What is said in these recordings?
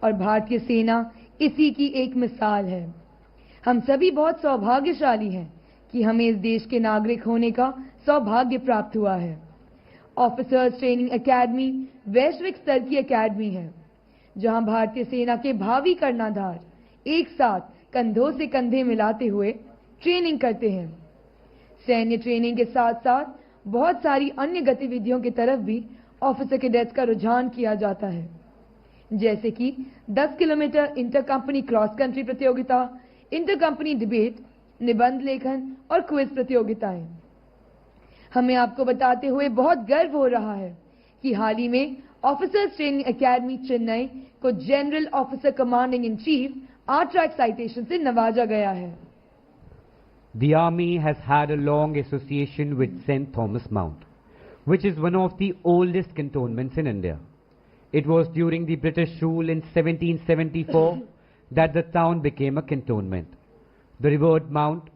और भारतीय सेना इसी की एक मिसाल है। हम सभी बहुत सौभाग्यशाली हैं कि हमें इस देश के नागरिक होने का सौभाग्य प्राप्त हुआ है। ऑफिसर्स ट्रेनिंग एकेडमी वैश्विक स्तर की एकेडमी है, जहां भारतीय सेना के भावी कर्णधार एक साथ कंधों से कंधे मिलाते हुए ट्रेनिंग करते हैं। सैन्य ट्रेनिंग के साथ साथ बहुत सारी अन्य गतिविधियों की तरफ भी ऑफिसर कैडेट्स का रुझान किया जाता है, जैसे कि 10 kilometre inter company cross country प्रतियोगिता, इंटर कंपनी डिबेट, निबंध लेखन और क्विज प्रतियोगिताएं। हमें आपको बताते हुए बहुत गर्व हो रहा है कि हाल ही में ऑफिसर्स ट्रेनिंग एकेडमी चेन्नई को general officer commanding in chief R-Track citation से नवाजा गया है। The Army has had a long association with St. Thomas Mount, which is one of the oldest cantonments in India. It was during the British rule in 1774 that the town became a cantonment. The revered Mount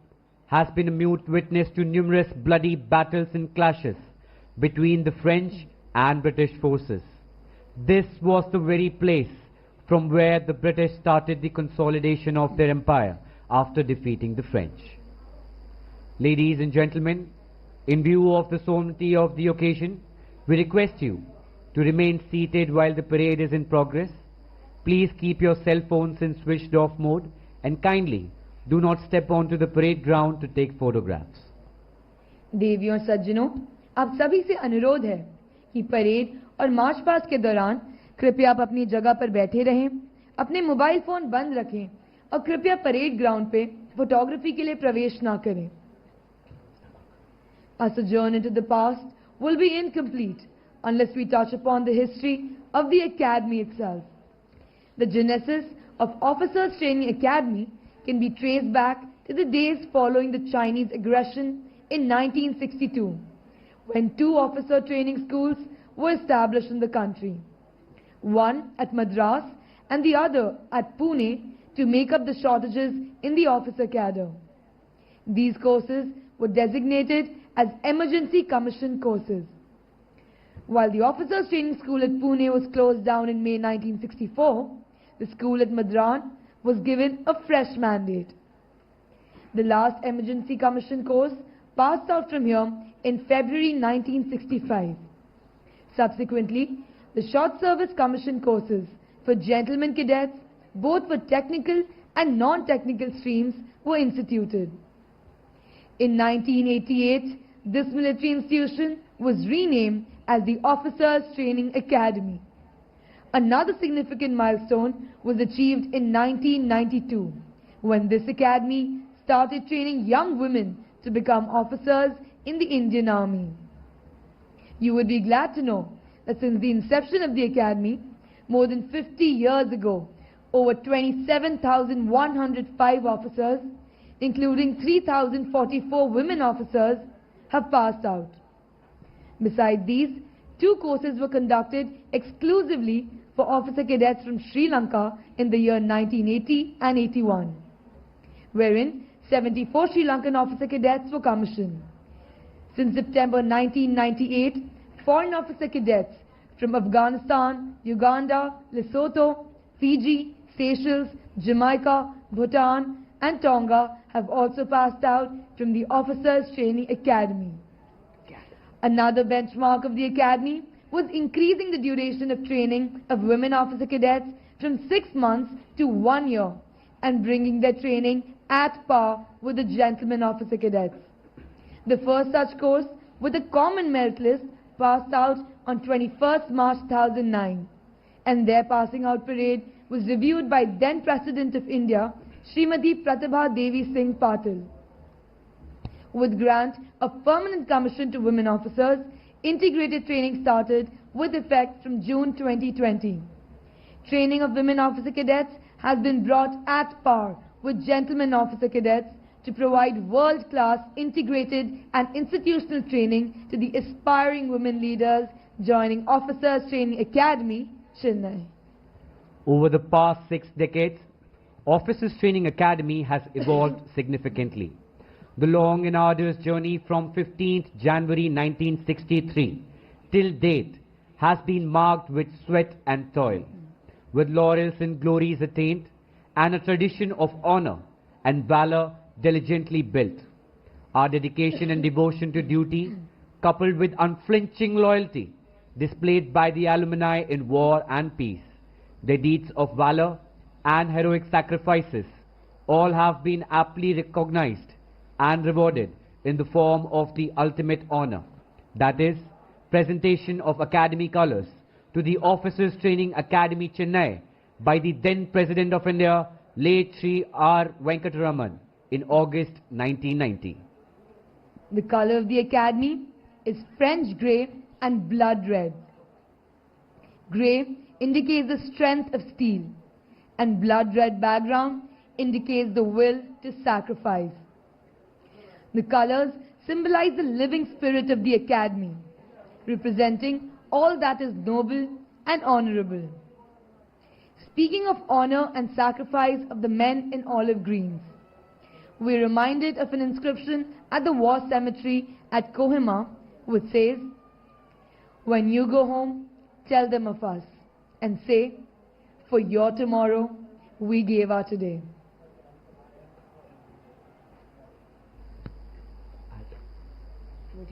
has been a mute witness to numerous bloody battles and clashes between the French and British forces. This was the very place from where the British started the consolidation of their empire after defeating the French. Ladies and gentlemen, in view of the solemnity of the occasion, we request you to remain seated while the parade is in progress. Please keep your cell phones in switched off mode and kindly do not step onto the parade ground to take photographs. देवियों और सज्जनों, आप सभी से अनुरोध है कि parade और मार्च पास्ट के दौरान कृपया आप अपनी जगह पर बैठे रहें, अपने मोबाइल फोन बंद रखें और कृपया परेड ग्राउंड पे फोटोग्राफी के लिए प्रवेश ना करें। A sojourn into the past will be incomplete unless we touch upon the history of the academy itself. The genesis of Officers Training Academy can be traced back to the days following the Chinese aggression in 1962, when 2 officer training schools were established in the country, one at Madras and the other at Pune, to make up the shortages in the officer cadre. These courses were designated as emergency commission courses. While the officers training school at Pune was closed down in May 1964, the school at Madras was given a fresh mandate. The last emergency commission course passed out from here in February 1965. Subsequently, the short service commission courses for gentlemen cadets, both for technical and non-technical streams, were instituted. In 1988, this military institution was renamed as the Officers Training Academy. Another significant milestone was achieved in 1992, when this academy started training young women to become officers in the Indian Army. You would be glad to know that since the inception of the academy, more than 50 years ago, over 27,105 officers, including 3,044 women officers, have passed out. Besides these, 2 courses were conducted exclusively for officer cadets from Sri Lanka in the year 1980 and 81, wherein 74 Sri Lankan officer cadets were commissioned. Since September 1998, foreign officer cadets from Afghanistan, Uganda, Lesotho, Fiji, Seychelles, Jamaica, Bhutan and Tonga have also passed out from the Officers Training Academy. Another benchmark of the academy was increasing the duration of training of women officer cadets from 6 months to 1 year and bringing their training at par with the gentlemen officer cadets. The first such course with a common merit list passed out on 21st March 2009, and their passing out parade was reviewed by then President of India, Srimati Pratibha Devi Singh Patil. With grant of permanent commission to women officers, integrated training started with effect from June 2020. Training of women officer cadets has been brought at par with gentlemen officer cadets to provide world-class integrated and institutional training to the aspiring women leaders joining Officers Training Academy, Chennai. Over the past 6 decades, Officers Training Academy has evolved significantly. The long and arduous journey from 15th January 1963 till date has been marked with sweat and toil. with laurels and glories attained, and a tradition of honor and valor diligently built. Our dedication and devotion to duty, coupled with unflinching loyalty, displayed by the alumni in war and peace, their deeds of valor and heroic sacrifices, all have been aptly recognized and rewarded in the form of the ultimate honor, that is, presentation of Academy colours to the Officers Training Academy, Chennai, by the then President of India, late Sri R. Venkataraman, in August 1990. The color of the Academy is French grey and blood red. Grey indicates the strength of steel, and blood red background indicates the will to sacrifice. The colors symbolize the living spirit of the Academy, representing all that is noble and honorable. Speaking of honor and sacrifice of the men in olive greens, we're reminded of an inscription at the war cemetery at Kohima which says, "When you go home, tell them of us and say, for your tomorrow, we gave our today."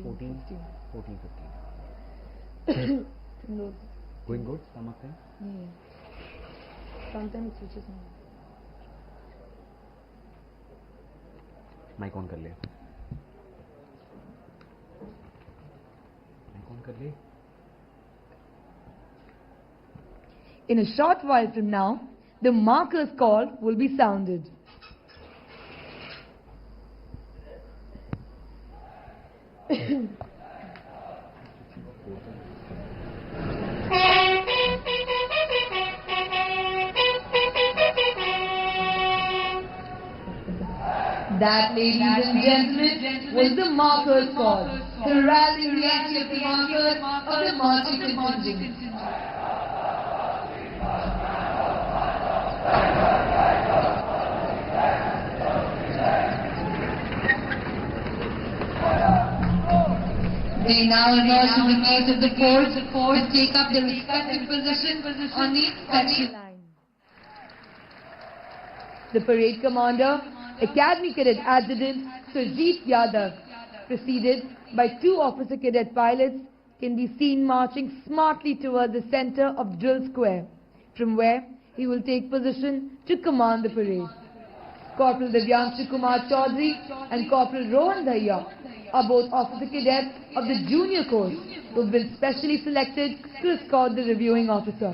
14, 15. No. Going good, stomach thing? Yeah. Sometimes it switches on. Mic on कर ले mic on कर ले In a short while from now, the marker's call will be sounded. That, ladies and gentlemen, was the marker's call, the rallying reaction of the markers of the marching contingent. They now emerge from the gate of the fort and take up their respective position on the section line. The parade commander, Academy Cadet Adjutant Surjeet Yadav, preceded by 2 officer cadet pilots, can be seen marching smartly towards the center of Drill Square, from where he will take position to command the parade. Corporal Divyanshu Kumar Chaudhary and Corporal Rohan Dhaiya are both officer cadets of the junior course who have been specially selected to escort the reviewing officer.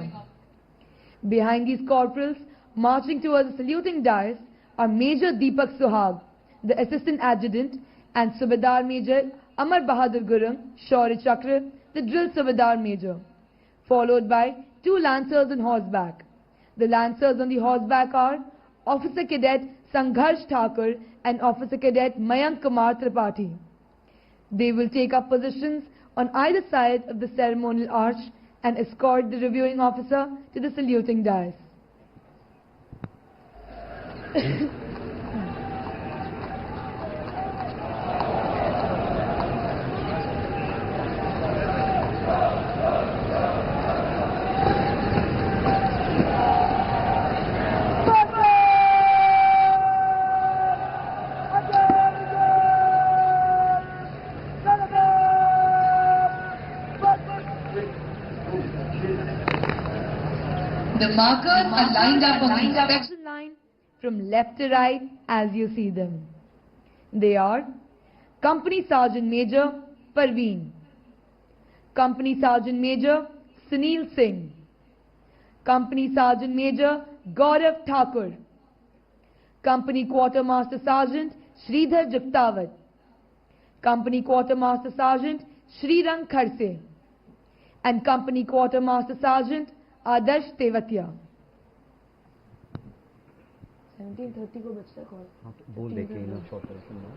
Behind these corporals, marching towards the saluting dais, are Major Deepak Suhag, the Assistant Adjutant, and Subedar Major Amar Bahadur Gurung, Shaurya Chakra, the Drill Subedar Major, followed by 2 Lancers on horseback. The Lancers on the horseback are Officer Cadet Sangharsh Thakur and Officer Cadet Mayank Kumar Tripathi. They will take up positions on either side of the ceremonial arch and escort the reviewing officer to the saluting dais. The markers are lined up on the inspection line from left to right as you see them. They are Company Sergeant Major Parveen, Company Sergeant Major Sunil Singh, Company Sergeant Major Gaurav Thakur, Company Quartermaster Sergeant Sridhar Juktawat, Company Quartermaster Sergeant Srirang Kharse, and Company Quartermaster Sergeant Adarsh Tevatia. 17:30 को बचता है call. बोल दे के in short soon low.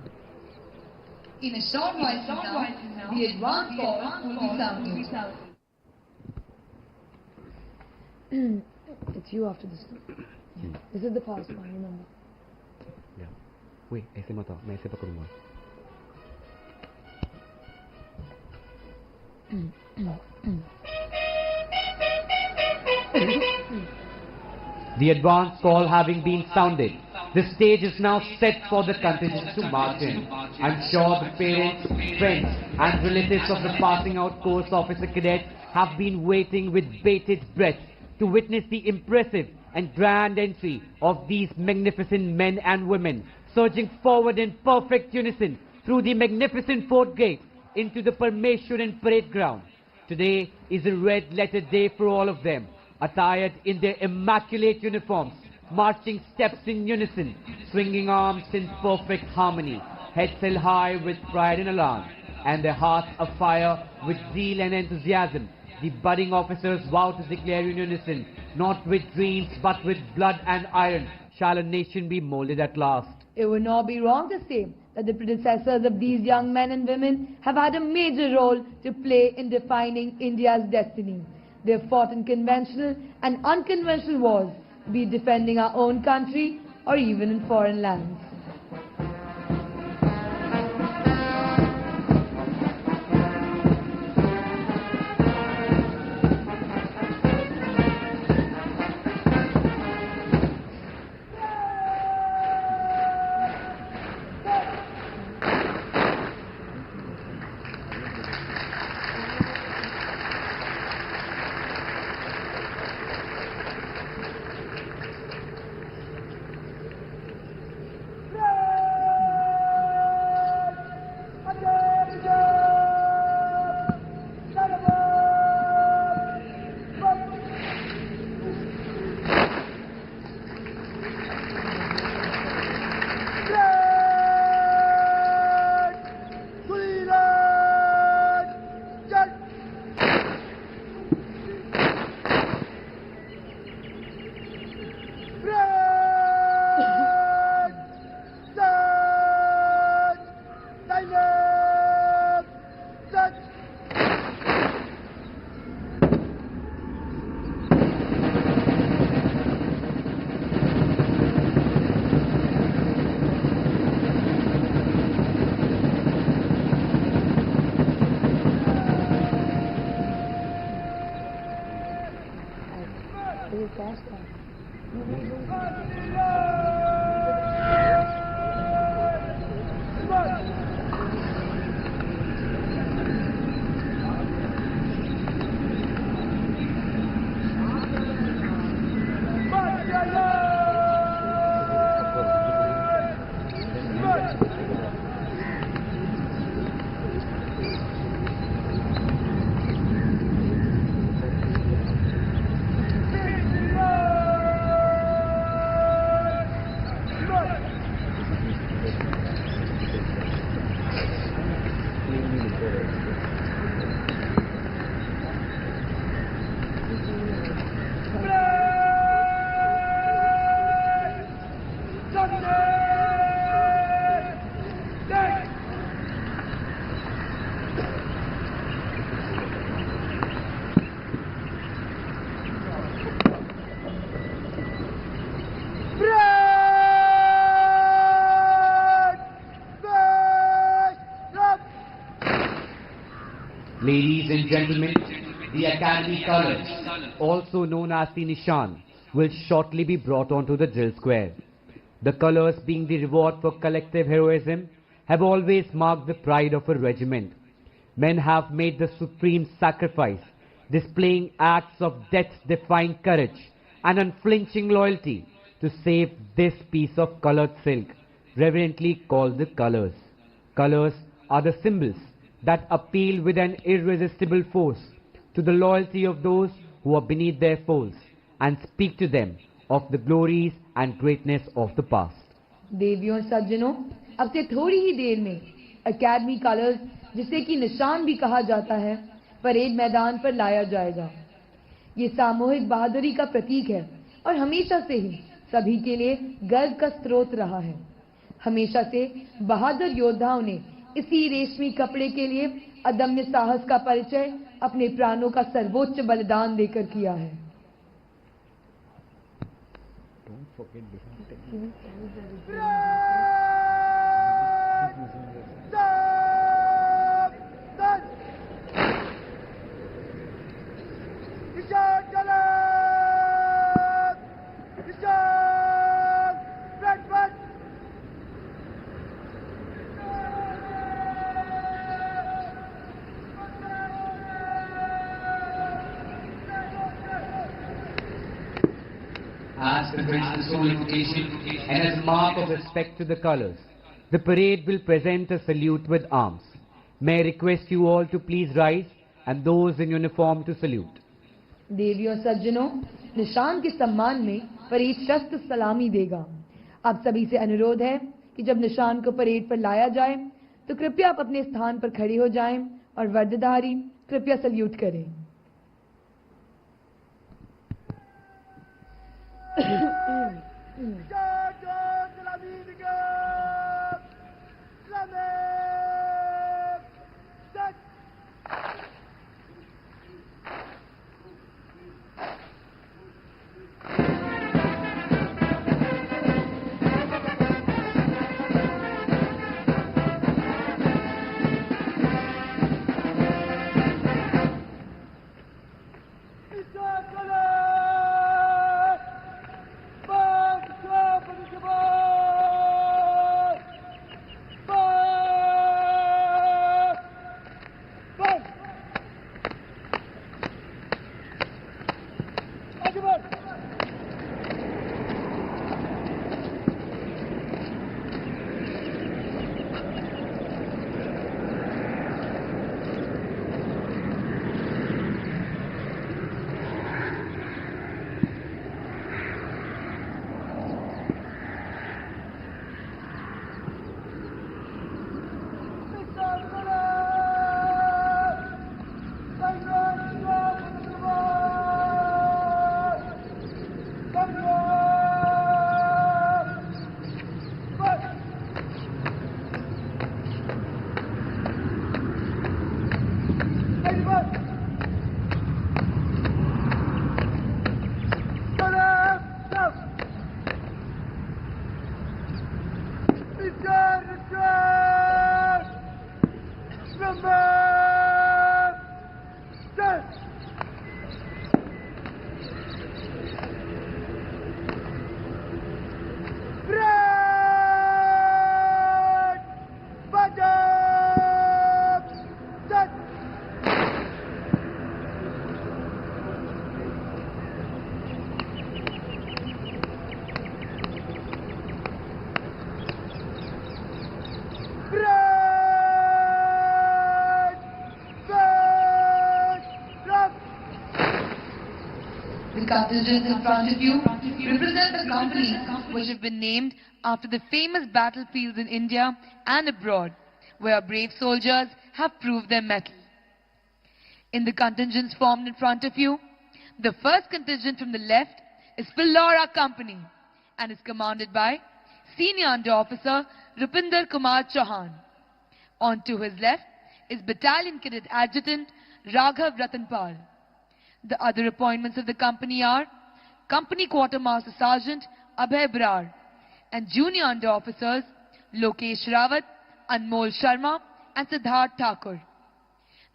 In a short while from now, the advance call will be sounded. It's you after this. Yeah. This is the fast one, remember. Yeah. Wait, ऐसे मत आओ, मैं ऐसे पकड़ूंगा. The advance call having been sounded, the stage is now set for the contingents to march in. I'm sure the parents, friends and relatives of the passing out course officer cadets have been waiting with bated breath to witness the impressive and grand entry of these magnificent men and women surging forward in perfect unison through the magnificent fort gate into the Parmeshwaran parade ground. Today is a red-letter day for all of them, attired in their immaculate uniforms, marching steps in unison, swinging arms in perfect harmony, heads held high with pride and alarm, and their hearts afire with zeal and enthusiasm. The budding officers vow to declare in unison, not with dreams but with blood and iron shall a nation be molded at last. It would not be wrong to say that the predecessors of these young men and women have had a major role to play in defining India's destiny. They have fought in conventional and unconventional wars, be it defending our own country or even in foreign lands. Ladies and gentlemen, the Academy colours, also known as the Nishan, will shortly be brought onto the drill square. The colours, being the reward for collective heroism, have always marked the pride of a regiment. Men have made the supreme sacrifice, displaying acts of death-defying courage and unflinching loyalty to save this piece of coloured silk, reverently called the colours. Colours are the symbols that appeal with an irresistible force to the loyalty of those who are beneath their folds and speak to them of the glories and greatness of the past. देवियों और सज्जनों, अब से थोड़ी ही देर में academy colours, जिसे कि निशान भी कहा जाता है, परेड मैदान पर लाया जाएगा। ये सामूहिक बहादुरी का प्रतीक है और हमेशा से ही सभी के लिए गर्व का स्रोत रहा है। हमेशा से बहादुर योद्धाओं ने इसी रेशमी कपड़े के लिए अदम्य साहस का परिचय अपने प्राणों का सर्वोच्च बलिदान देकर किया है। as befits the solemnification and as a mark of respect to the colors, the parade will present a salute with arms. May I request you all to please rise and those in uniform to salute. देवियों सज्जनों, निशान के सम्मान में parade शस्त्र सलामी देगा। आप सभी से अनुरोध है कि जब निशान को परेड पर लाया जाए तो कृपया आप अपने स्थान पर खड़े हो जाएं और वर्दधारी कृपया सल्यूट करें। Contingents in front of you represent the companies which have been named after the famous battlefields in India and abroad, where our brave soldiers have proved their mettle. In the contingents formed in front of you, the first contingent from the left is Philora Company and is commanded by Senior Under Officer Rupinder Kumar Chauhan. On to his left is Battalion Cadet Adjutant Raghav Ratanpal. The other appointments of the company are Company Quartermaster Sergeant Abhay Brar and Junior Under Officers Lokesh Rawat, Anmol Sharma and Siddharth Thakur.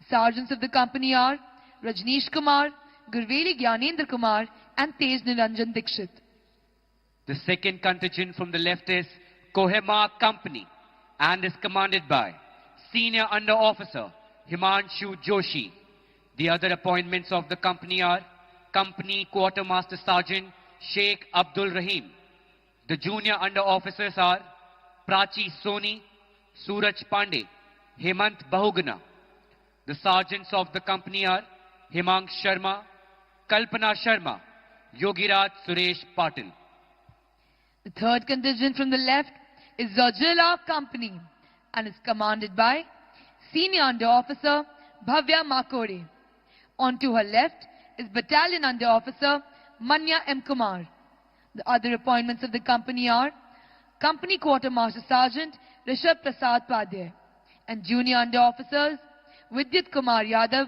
Sergeants of the company are Rajneesh Kumar, Gurveli Gyanendra Kumar and Tej Niranjan Dikshit. The second contingent from the left is Kohima Company and is commanded by Senior Under Officer Himanshu Joshi. The other appointments of the company are Company Quartermaster Sergeant Sheikh Abdul Rahim. The junior under officers are Prachi Soni, Suraj Pandey, Hemant Bahuguna. The sergeants of the company are Himang Sharma, Kalpana Sharma, Yogiraj Suresh Patil. The third contingent from the left is Zojila Company and is commanded by Senior Under Officer Bhavya Makore. On to her left is Battalion Under Officer Manya M. Kumar. The other appointments of the company are Company Quartermaster Sergeant Rishabh Prasad Padhyay and Junior Under Officers Vidyut Kumar Yadav,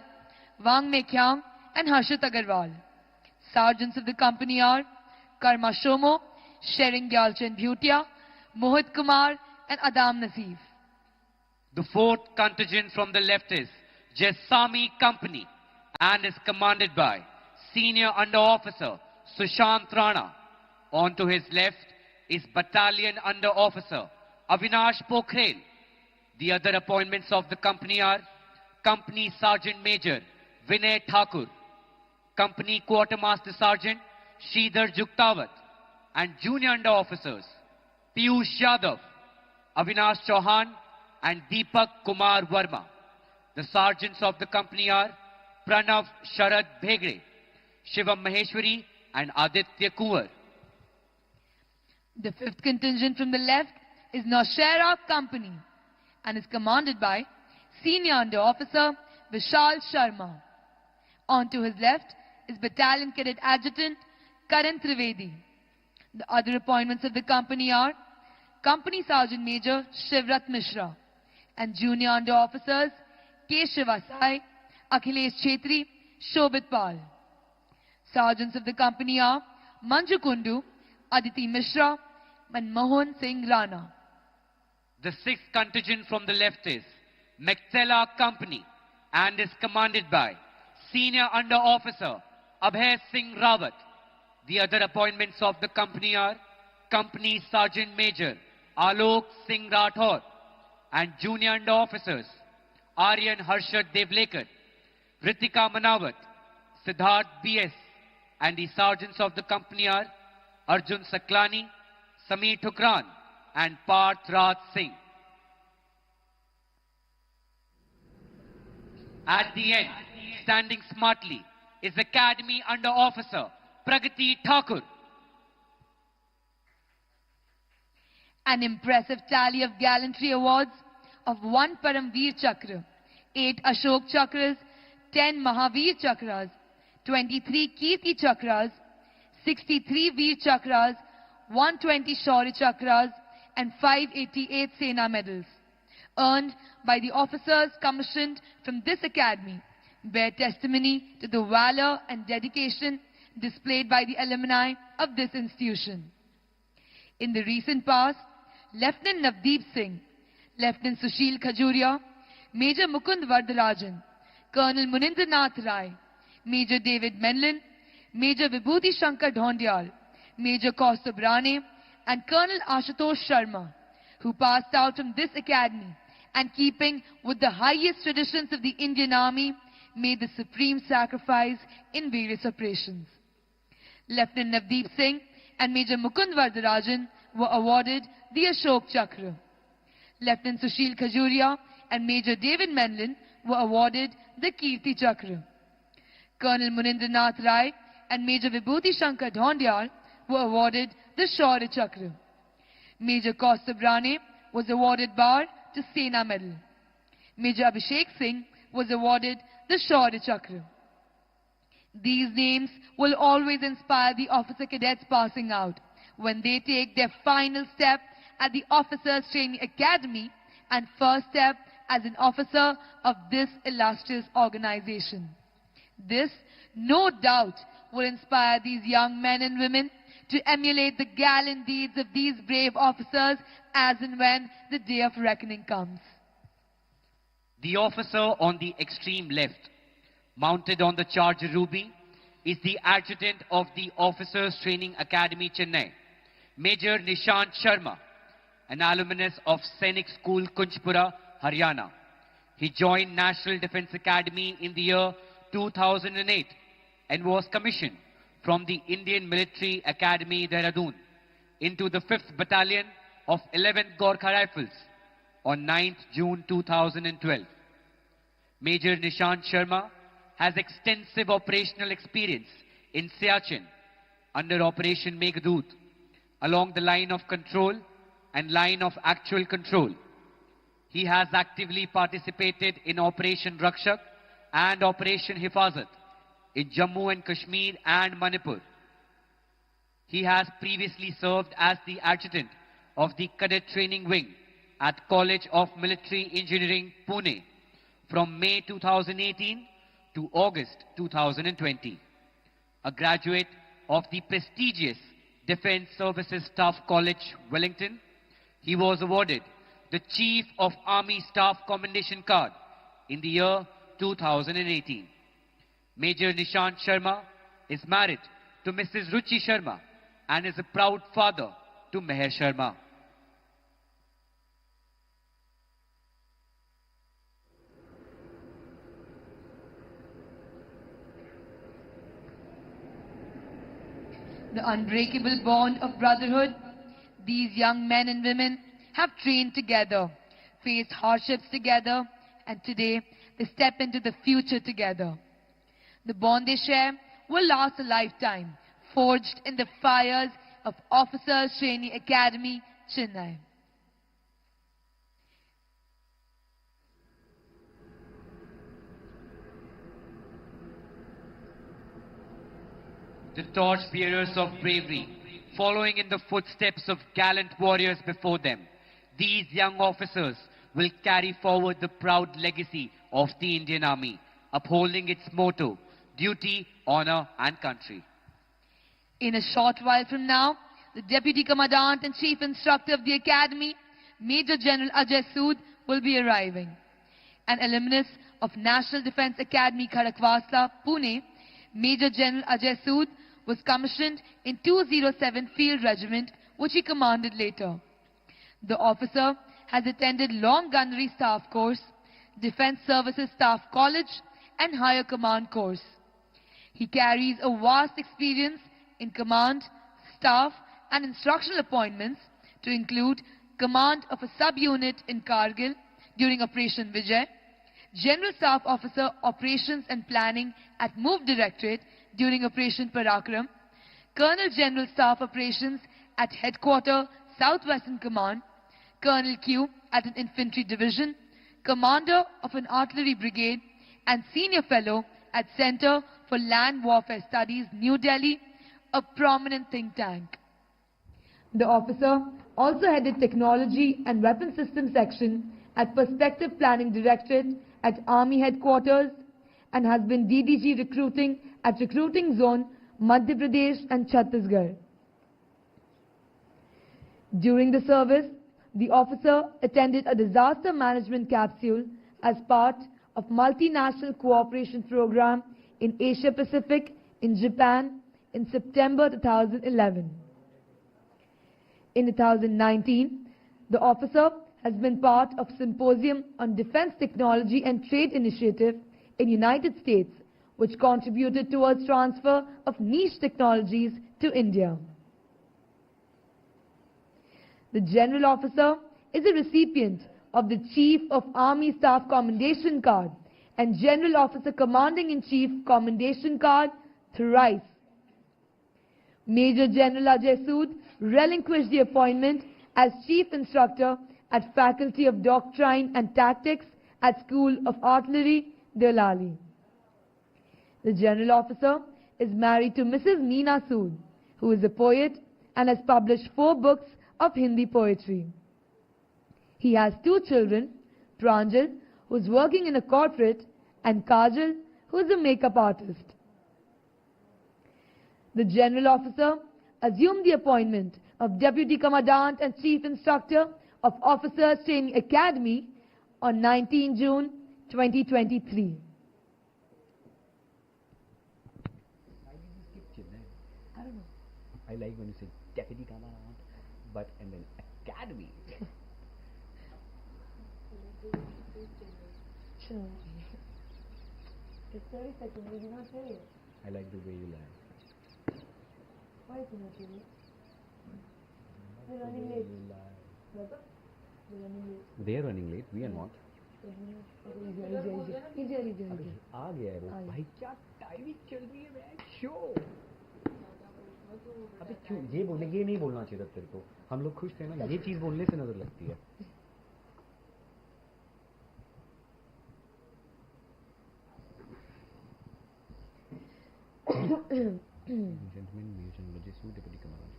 Wang Mekhyang and Harshit Agarwal. Sergeants of the company are Karma Shomo, Shering Gyalchen Bhutia, Mohit Kumar and Adam Nasif. The fourth contingent from the left is Jesami Company and is commanded by Senior Under Officer Sushant Rana. On to his left is Battalion Under Officer Avinash Pokhrel. The other appointments of the company are Company Sergeant Major Vinay Thakur, Company Quartermaster Sergeant Sridhar Juktawat, and junior under officers, Piyush Yadav, Avinash Chauhan, and Deepak Kumar Verma. The sergeants of the company are Pranav Sharad Bhegre, Shivam Maheshwari, and Aditya Kuwar. The fifth contingent from the left is Naushera Company and is commanded by Senior Under Officer Vishal Sharma. On to his left is Battalion Cadet Adjutant Karan Trivedi. The other appointments of the company are Company Sergeant Major Shivrat Mishra and Junior Under Officers K. Shivasai, Akhilesh Chetri, Shobit Pal. Sergeants of the company are Manju Kundu, Aditi Mishra, and Mohan Singh Rana. The sixth contingent from the left is Mektela Company and is commanded by Senior Under Officer Abhay Singh Rawat. The other appointments of the company are Company Sergeant Major Alok Singh Rathore and Junior Under Officers Aryan Harshad Devlekar, Ritika Manawat, Siddharth B.S. and the sergeants of the company are Arjun Saklani, Sameer Thukran and Parth Raj Singh. At the end, standing smartly, is Academy Under Officer Pragati Thakur. An impressive tally of gallantry awards of 1 Paramveer Chakra, 8 Ashok Chakras, 10 Mahavir Chakras, 23 Kirti Chakras, 63 Veer Chakras, 120 Shaurya Chakras, and 588 Sena medals, earned by the officers commissioned from this academy, bear testimony to the valor and dedication displayed by the alumni of this institution. In the recent past, Lieutenant Navdeep Singh, Lieutenant Sushil Khajuria, Major Mukund Vardarajan, Colonel Munindranath Rai, Major David Menlin, Major Vibhuti Shankar Dhondial, Major Kaustubh Rane, and Colonel Ashutosh Sharma, who passed out from this academy and keeping with the highest traditions of the Indian Army, made the supreme sacrifice in various operations. Lieutenant Navdeep Singh and Major Mukund Vardarajan were awarded the Ashok Chakra. Lieutenant Sushil Khajuria and Major David Menlin were awarded the Kirti Chakra. Colonel Munindranath Rai and Major Vibhuti Shankar Dhondial were awarded the Shaurya Chakra. Major Kaustubh Rane was awarded Bar to Sena Medal. Major Abhishek Singh was awarded the Shaurya Chakra. These names will always inspire the officer cadets passing out when they take their final step at the Officers Training Academy and first step as an officer of this illustrious organization. This, no doubt, will inspire these young men and women to emulate the gallant deeds of these brave officers as and when the day of reckoning comes. The officer on the extreme left, mounted on the Charger Ruby, is the adjutant of the Officers Training Academy, Chennai, Major Nishant Sharma, an alumnus of Sainik School, Kunjpura, Haryana. He joined National Defence Academy in the year 2008 and was commissioned from the Indian Military Academy, Dehradun, into the 5th Battalion of 11th Gorkha Rifles on 9th June 2012. Major Nishant Sharma has extensive operational experience in Siachen under Operation Meghdoot, along the line of control and line of actual control. He has actively participated in Operation Rakshak and Operation Hifazat in Jammu and Kashmir and Manipur. He has previously served as the adjutant of the Cadet Training Wing at College of Military Engineering, Pune, from May 2018 to August 2020. A graduate of the prestigious Defence Services Staff College, Wellington, he was awarded the Chief of Army Staff Commendation Card in the year 2018. Major Nishant Sharma is married to Mrs. Ruchi Sharma and is a proud father to Meher Sharma. the unbreakable bond of brotherhood. These young men and women have trained together, faced hardships together, and today they step into the future together. The bond they share will last a lifetime, forged in the fires of Officers Training Academy, Chennai. The torch-bearers of bravery, following in the footsteps of gallant warriors before them. These young officers will carry forward the proud legacy of the Indian Army, upholding its motto, duty, honor and country. In a short while from now, the Deputy Commandant and Chief Instructor of the Academy, Major General Ajay Sood, will be arriving. An alumnus of National Defence Academy, Khadakwasla, Pune, Major General Ajay Sood was commissioned in 207 Field Regiment, which he commanded later. The officer has attended Long Gunnery Staff Course, Defence Services Staff College and Higher Command Course. He carries a vast experience in command, staff and instructional appointments to include command of a sub-unit in Kargil during Operation Vijay, General Staff Officer Operations and Planning at MOVE Directorate during Operation Parakram, Colonel General Staff Operations at Headquarter Southwestern Command, Colonel Q at an Infantry Division, Commander of an Artillery Brigade and Senior Fellow at Center for Land Warfare Studies, New Delhi, a prominent think tank. The officer also headed Technology and Weapon System Section at Perspective Planning Directorate at Army Headquarters and has been DDG Recruiting at Recruiting Zone, Madhya Pradesh and Chhattisgarh. During the service, the officer attended a disaster management capsule as part of multinational cooperation program in Asia Pacific in Japan in September 2011. In 2019, the officer has been part of Symposium on Defense Technology and Trade Initiative in United States, which contributed towards transfer of niche technologies to India. The General Officer is a recipient of the Chief of Army Staff Commendation Card and General Officer Commanding-in-Chief Commendation Card thrice. Major General Ajay Sood relinquished the appointment as Chief Instructor at Faculty of Doctrine and Tactics at School of Artillery, Delali. The General Officer is married to Mrs. Meena Sood, who is a poet and has published 4 books of Hindi poetry. He has 2 children, Pranjal, who is working in a corporate, and Kajal, who is a makeup artist. The General Officer assumed the appointment of Deputy Commandant and Chief Instructor of Officers Training Academy on 19 June 2023. Why did you skip Chennai? I don't know. I like when you say Deputy Commandant, but and then Academy. Sure. It's 30 seconds, did you not say it? I like the way you lie. Why is it not you? We're running late. You lie. We're running late. They are running late, we are not. Easy. आ गया है वो भाई क्या timing चल रही है मैं show अबे क्यों ये नहीं बोलना चाहिए था तेरे को हम लोग खुश थे ना ये चीज बोलने से नजर लगती है Gentlemen, Major Ajay Sood, Deputy Commandant.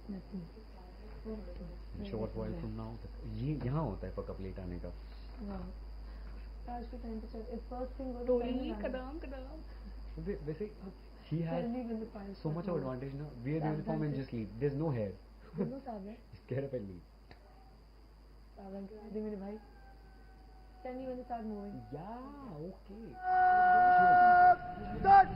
Short while from now ये यहाँ होता है पकअप लेट आने का आज के टाइम पे चल फर्स्ट थिंग वो कदम वैसे he has so much of advantage ना wear the uniform and just leave there's no hair just get up and leave सावन के आदि मेरे भाई tell me when to start moving yeah okay start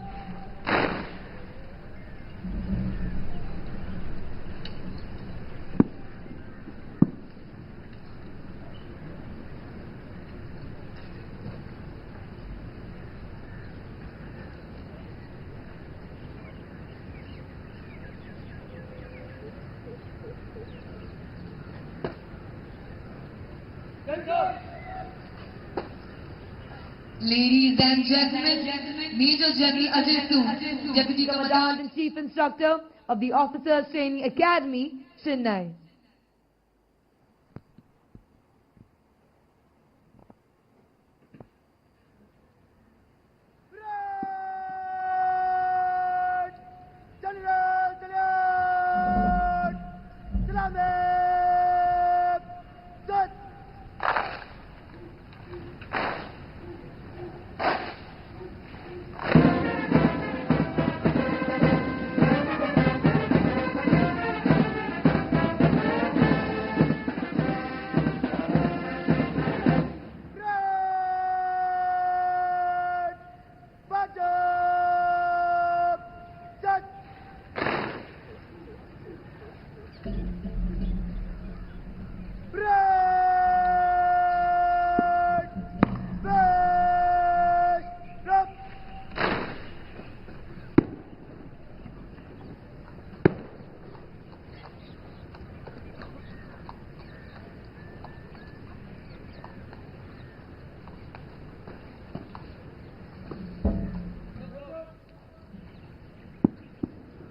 Ladies and gentlemen, Major General Ajay Sood, Deputy Commandant and Chief Instructor of the Officers Training Academy, Chennai.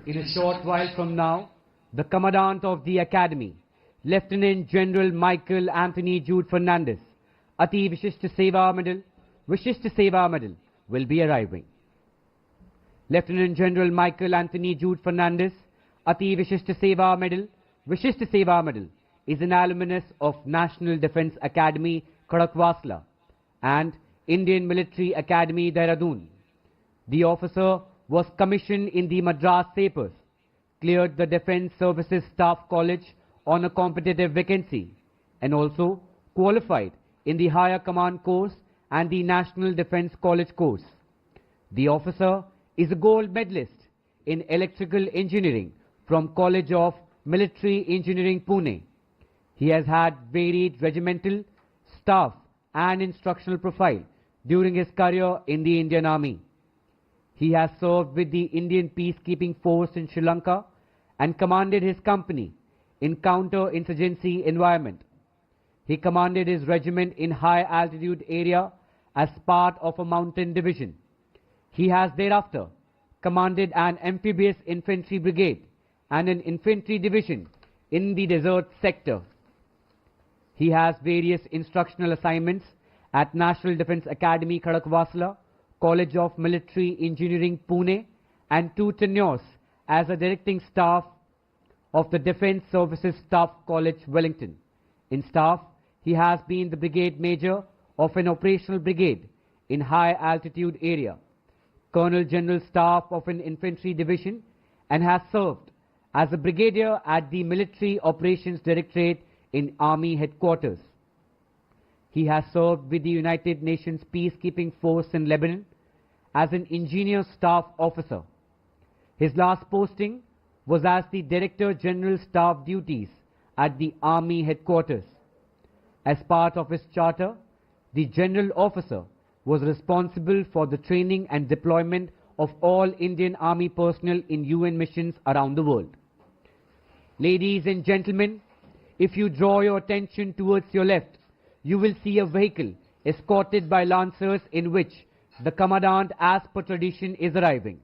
In a short while from now, the Commandant of the Academy, Lieutenant General Michael Anthony Jude Fernandez, Ati Vishishta Seva Medal, will be arriving. Lieutenant General Michael Anthony Jude Fernandez, Ati Vishishta Seva Medal, is an alumnus of National Defence Academy, Khadakwasla, and Indian Military Academy, Dehradun. The officer was commissioned in the Madras Sapers, cleared the Defence Services Staff College on a competitive vacancy, and also qualified in the Higher Command course and the National Defence College course. The officer is a gold medalist in Electrical Engineering from College of Military Engineering, Pune. He has had varied regimental, staff and instructional profile during his career in the Indian Army. He has served with the Indian Peacekeeping Force in Sri Lanka and commanded his company in counter-insurgency environment. He commanded his regiment in high-altitude area as part of a mountain division. He has thereafter commanded an amphibious infantry brigade and an infantry division in the desert sector. He has various instructional assignments at National Defence Academy, Khadakwasla, College of Military Engineering, Pune, and 2 tenures as a directing staff of the Defence Services Staff College, Wellington. In staff, he has been the brigade major of an operational brigade in high altitude area, Colonel General Staff of an infantry division, and has served as a brigadier at the Military Operations Directorate in Army Headquarters. He has served with the United Nations Peacekeeping Force in Lebanon as an engineer staff officer. His last posting was as the Director General Staff Duties at the Army Headquarters. As part of his charter, the General Officer was responsible for the training and deployment of all Indian Army personnel in UN missions around the world. Ladies and gentlemen, if you draw your attention towards your left, you will see a vehicle escorted by lancers in which the Commandant, as per tradition, is arriving.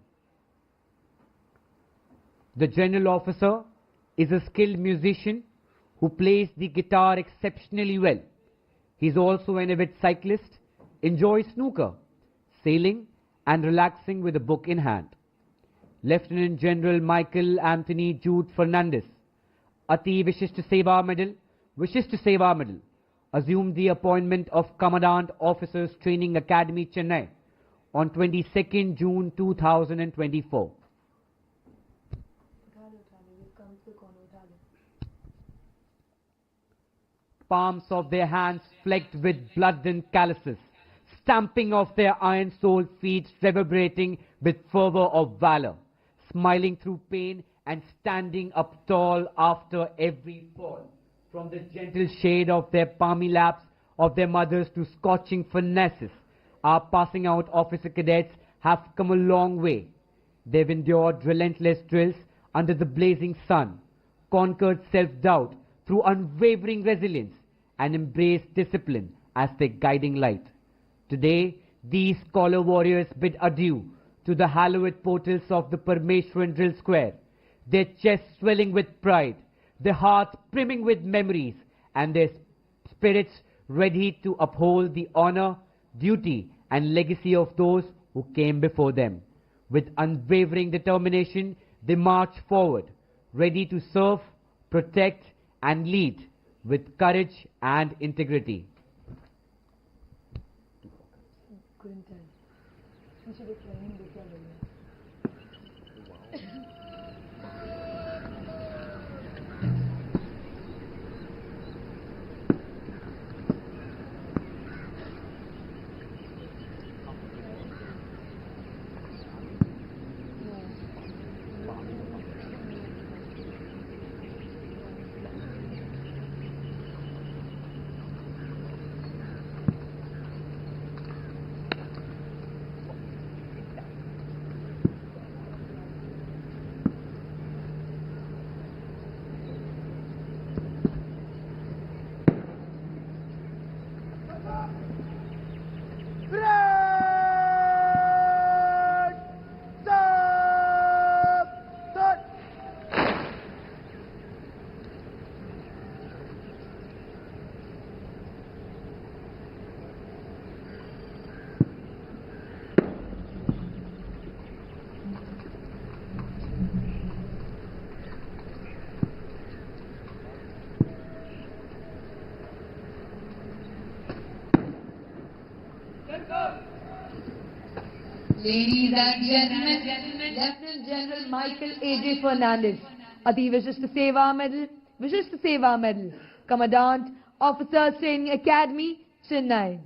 The General Officer is a skilled musician who plays the guitar exceptionally well. He is also an avid cyclist, enjoys snooker, sailing and relaxing with a book in hand. Lieutenant General Michael Anthony Jude Fernandez, Ati Vishishta Seva Medal, assumed the appointment of Commandant Officers Training Academy, Chennai on 22nd June 2024. Palms of their hands flecked with blood and calluses, stamping of their iron-soled feet reverberating with fervor of valor, smiling through pain and standing up tall after every fall. From the gentle shade of their palmy laps of their mothers to scorching furnaces, our passing out officer cadets have come a long way. They've endured relentless drills under the blazing sun, conquered self-doubt through unwavering resilience, and embraced discipline as their guiding light. Today, these scholar warriors bid adieu to the hallowed portals of the Parmeshwaran Drill Square, their chests swelling with pride, their hearts brimming with memories, and their spirits ready to uphold the honor, duty, and legacy of those who came before them. With unwavering determination, they march forward, ready to serve, protect, and lead with courage and integrity. Couldn't tell. We should have training this level. Ladies and gentlemen, Lieutenant General Michael A.J. Fernandez, Ati Vishishta Seva Medal, Commandant, Officers Training Academy, Chennai.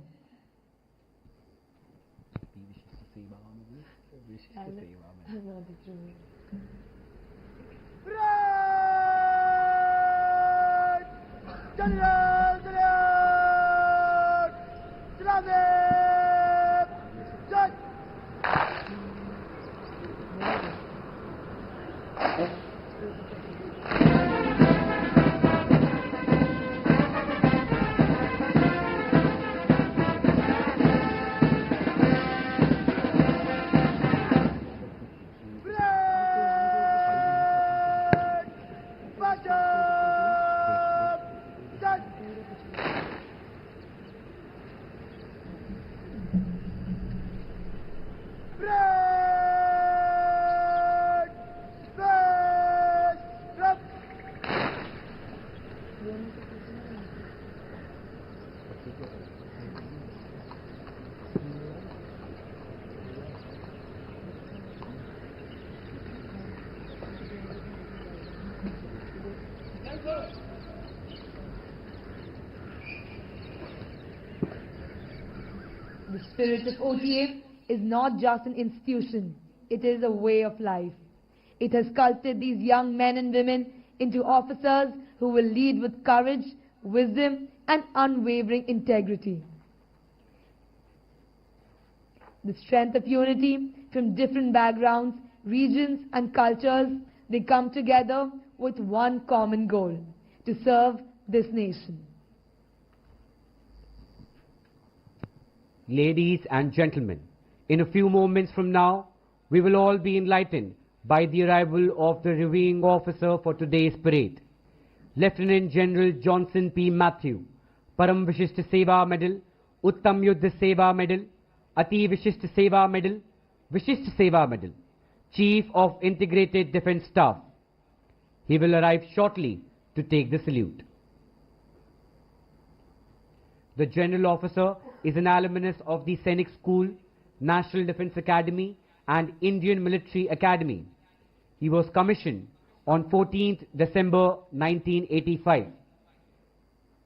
The spirit of OTA is not just an institution, it is a way of life. It has sculpted these young men and women into officers who will lead with courage, wisdom, and unwavering integrity. The strength of unity from different backgrounds, regions, and cultures, they come together with one common goal: to serve this nation. Ladies and gentlemen, in a few moments from now, we will all be enlightened by the arrival of the reviewing officer for today's parade, Lieutenant General Johnson P. Matthew, Param Vishishta Seva Medal, Uttam Yuddha Seva Medal, Ati Vishishta Seva Medal, Vishishta Seva Medal, Chief of Integrated Defence Staff. He will arrive shortly to take the salute. The General Officer is an alumnus of the Sainik School, National Defence Academy and Indian Military Academy. He was commissioned on 14th December 1985.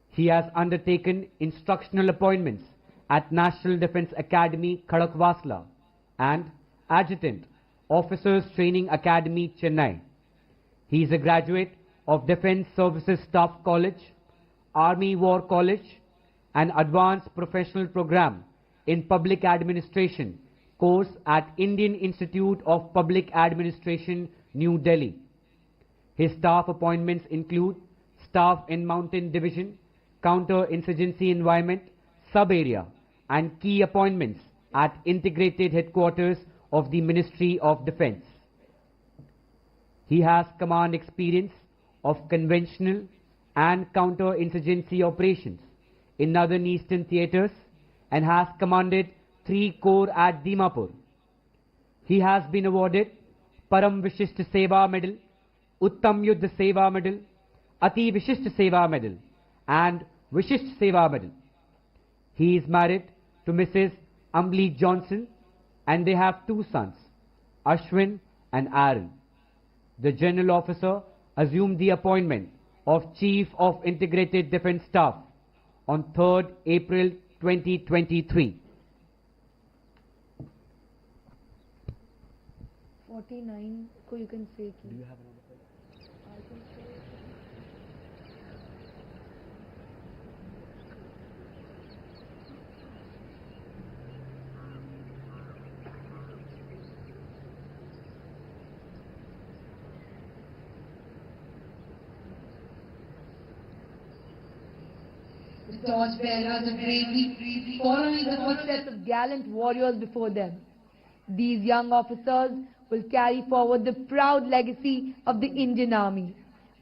He has undertaken instructional appointments at National Defence Academy, Khadakwasla and Adjutant, Officers Training Academy, Chennai. He is a graduate of Defence Services Staff College, Army War College, an advanced professional program in public administration course at Indian Institute of Public Administration, New Delhi. His staff appointments include staff in Mountain Division, counter-insurgency environment, sub-area, and key appointments at integrated headquarters of the Ministry of Defence. He has command experience of conventional and counter-insurgency operations in northern eastern theatres and has commanded 3 corps at Dimapur. He has been awarded Param Vishisht Seva Medal, Uttam Yuddha Seva Medal, Ati Vishisht Seva Medal and Vishisht Seva Medal. He is married to Mrs. Amli Johnson and they have 2 sons, Ashwin and Aaron. The General Officer assumed the appointment of Chief of Integrated Defence Staff on 3rd April 2023. 49 ko you can say. Do you have another question? I can say. The torchbearers are bravely following the Footsteps of gallant warriors before them. These young officers will carry forward the proud legacy of the Indian Army,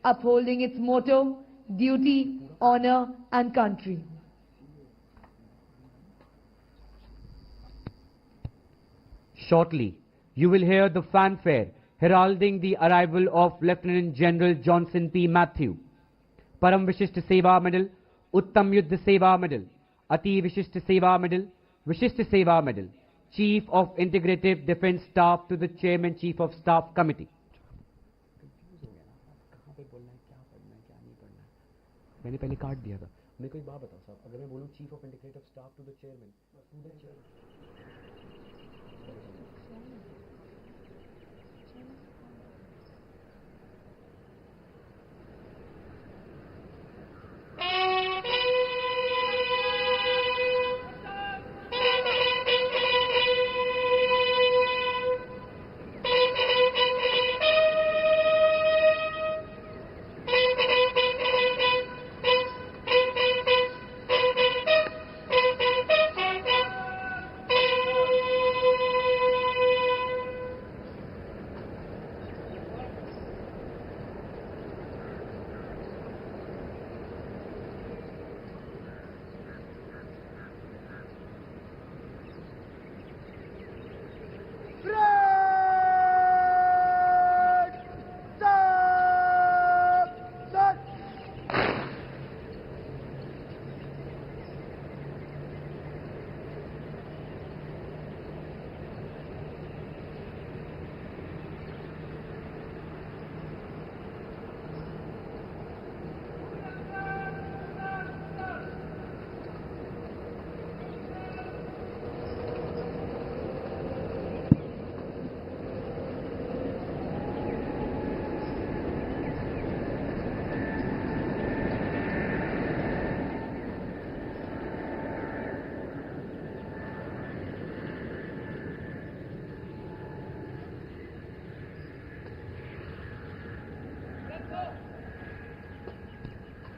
upholding its motto, duty, honor and country. Shortly, you will hear the fanfare heralding the arrival of Lieutenant General Johnson P. Matthew, Param Vishisht Seva Medal, Uttam Yuddha Seva Medal, Ati Vishisht Seva Medal, Vishisht Seva Medal, Chief of Integrative Defence Staff to the Chairman Chief of Staff Committee. मैंने पहले काट दिया था. मेरे को एक बात बताओ साहब, अगर मैं बोलूँ Chief of Integrative Staff to the Chairman, to the Chairman.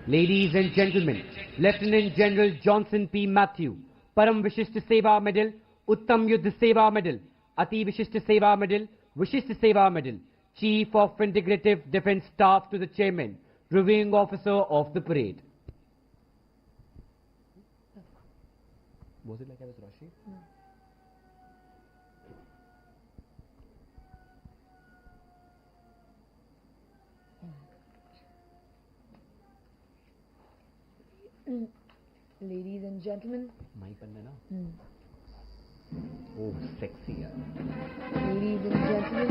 Ladies and gentlemen, Lieutenant General Johnson P. Matthew, Param Vishisht Seva Medal, Uttam Yuddha Seva Medal, Ati Vishisht Seva Medal, Vishisht Seva Medal, Chief of Integrative Defence Staff to the Chairman, Reviewing Officer of the Parade. Was it like I was rushing? No. Ladies and gentlemen. Mic band hai na? Oh, sexy yaar. Ladies and gentlemen.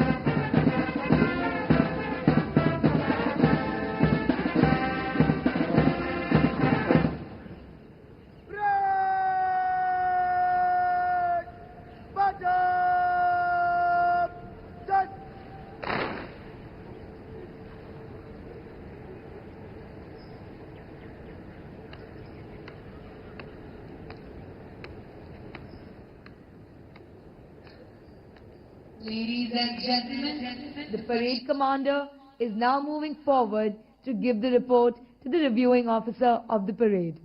Ladies and gentlemen, The parade commander is now moving forward to give the report to the reviewing officer of the parade.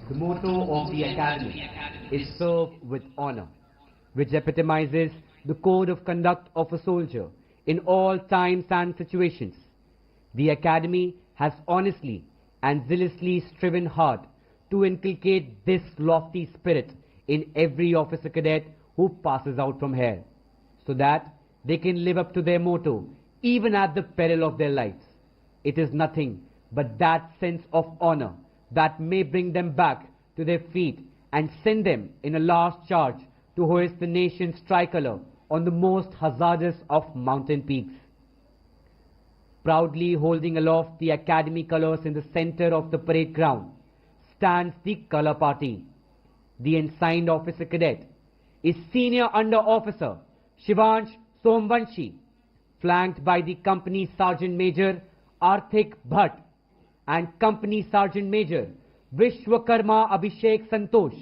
The motto of the Academy is serve with honor, which epitomizes the code of conduct of a soldier in all times and situations. The Academy has honestly and zealously striven hard to inculcate this lofty spirit in every officer cadet who passes out from here, so that they can live up to their motto even at the peril of their lives. It is nothing but that sense of honor that may bring them back to their feet and send them in a last charge to hoist the nation's tricolor on the most hazardous of mountain peaks. Proudly holding aloft the Academy colors in the center of the parade ground stands the color party. The ensigned officer cadet is Senior Under Officer Shivansh Somvanshi, flanked by the Company Sergeant Major Arthik Bhatt and Company Sergeant Major Vishwakarma Abhishek Santosh.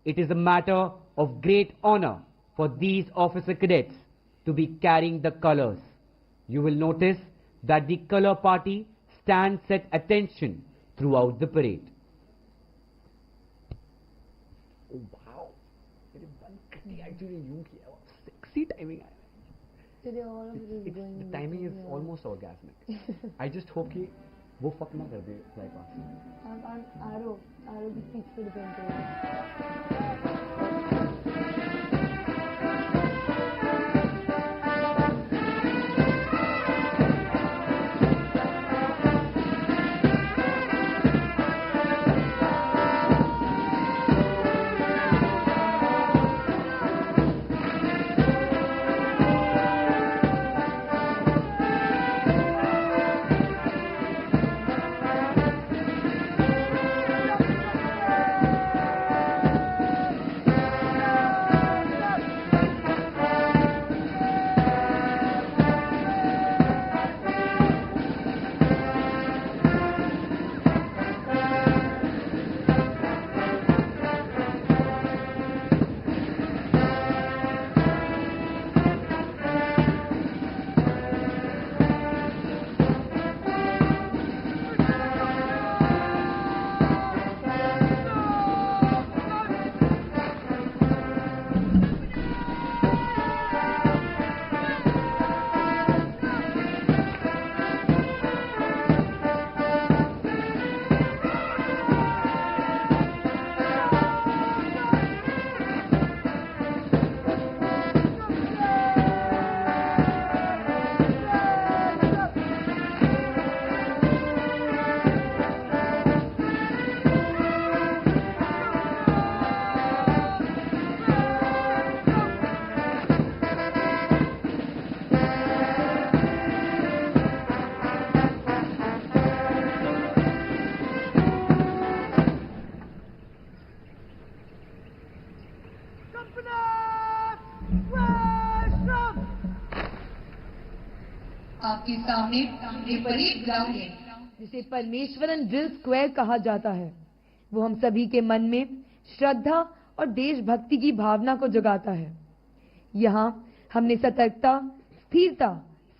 It is a matter of great honor for these officer cadets to be carrying the colors. You will notice that the color party stands at attention throughout the parade. Oh wow! मेरे बंद करनी actually यूं किया sexy timing आया. Today all of it is going. The timing is almost orgasmic. I just hope कि वो fuck ना कर दे fly past. I'm on arrow की speech पे depend करेगा. आपके सामने ये परेड ग्राउंड है, जिसे परमेश्वरन ड्रिल स्क्वायर कहा जाता है। वो हम सभी के मन में श्रद्धा और देशभक्ति की भावना को जगाता है। यहाँ हमने सतर्कता, स्थिरता,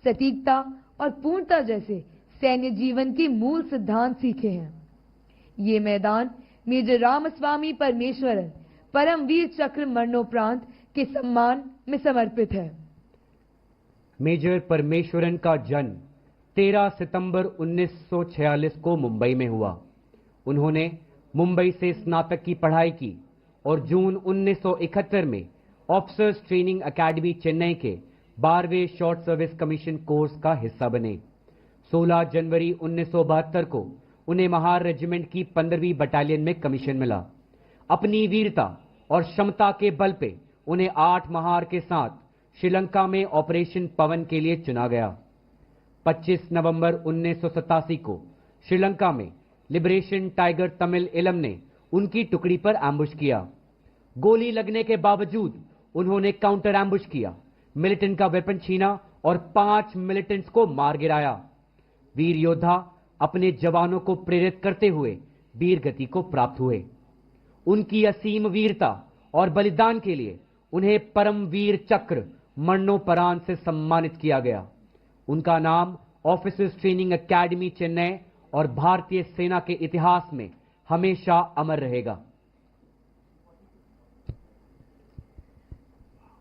सटीकता और पूर्णता जैसे सैन्य जीवन के मूल सिद्धांत सीखे हैं। ये मैदान मेजर रामस्वामी परमेश्वरन परमवीर चक्र मरणोपरांत के सम्मान में समर्पित है। मेजर परमेश्वरन का जन्म 13 सितंबर 1946 को मुंबई में हुआ। उन्होंने मुंबई से स्नातक की पढ़ाई की और जून 1971 में ऑफिसर्स ट्रेनिंग एकेडमी चेन्नई के 12वें शॉर्ट सर्विस कमीशन कोर्स का हिस्सा बने। 16 जनवरी 1972 को उन्हें महार रेजिमेंट की 15वीं बटालियन में कमीशन मिला। अपनी वीरता और क्षमता के बल पे उन्हें 8 महार के साथ श्रीलंका में ऑपरेशन पवन के लिए चुना गया। 25 नवंबर 1987 को श्रीलंका में लिबरेशन टाइगर तमिल इलम ने उनकी टुकड़ी पर एम्बुश किया। गोली लगने के बावजूद उन्होंने काउंटर एम्बुश किया, मिलिटेंट का वेपन छीना और 5 मिलिटेंट्स को मार गिराया। वीर योद्धा अपने जवानों को प्रेरित करते हुए वीर गति को प्राप्त हुए। उनकी असीम वीरता और बलिदान के लिए उन्हें परमवीर चक्र मरणोपरांत से सम्मानित किया गया। उनका नाम ऑफिसर्स ट्रेनिंग एकेडमी चेन्नई और भारतीय सेना के इतिहास में हमेशा अमर रहेगा।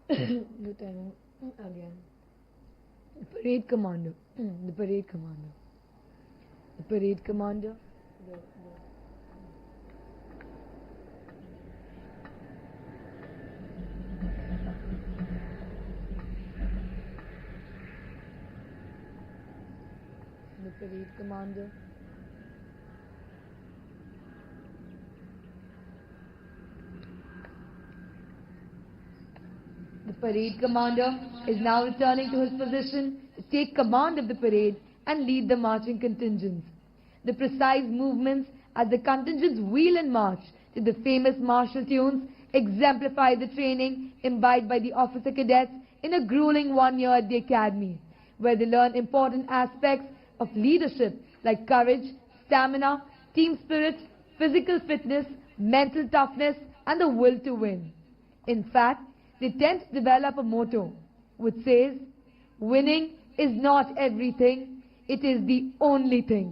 Lieutenant, again. The parade commander. The parade commander. The parade commander. The parade commander. The parade commander is now returning to his position to take command of the parade and lead the marching contingents. The precise movements as the contingents wheel and march to the famous martial tunes exemplify the training imbibed by the officer cadets in a grueling 1 year at the academy, where they learn important aspects of leadership like courage, stamina, team spirit, physical fitness, mental toughness, and the will to win. In fact, they tend to develop a motto which says, "Winning is not everything, it is the only thing."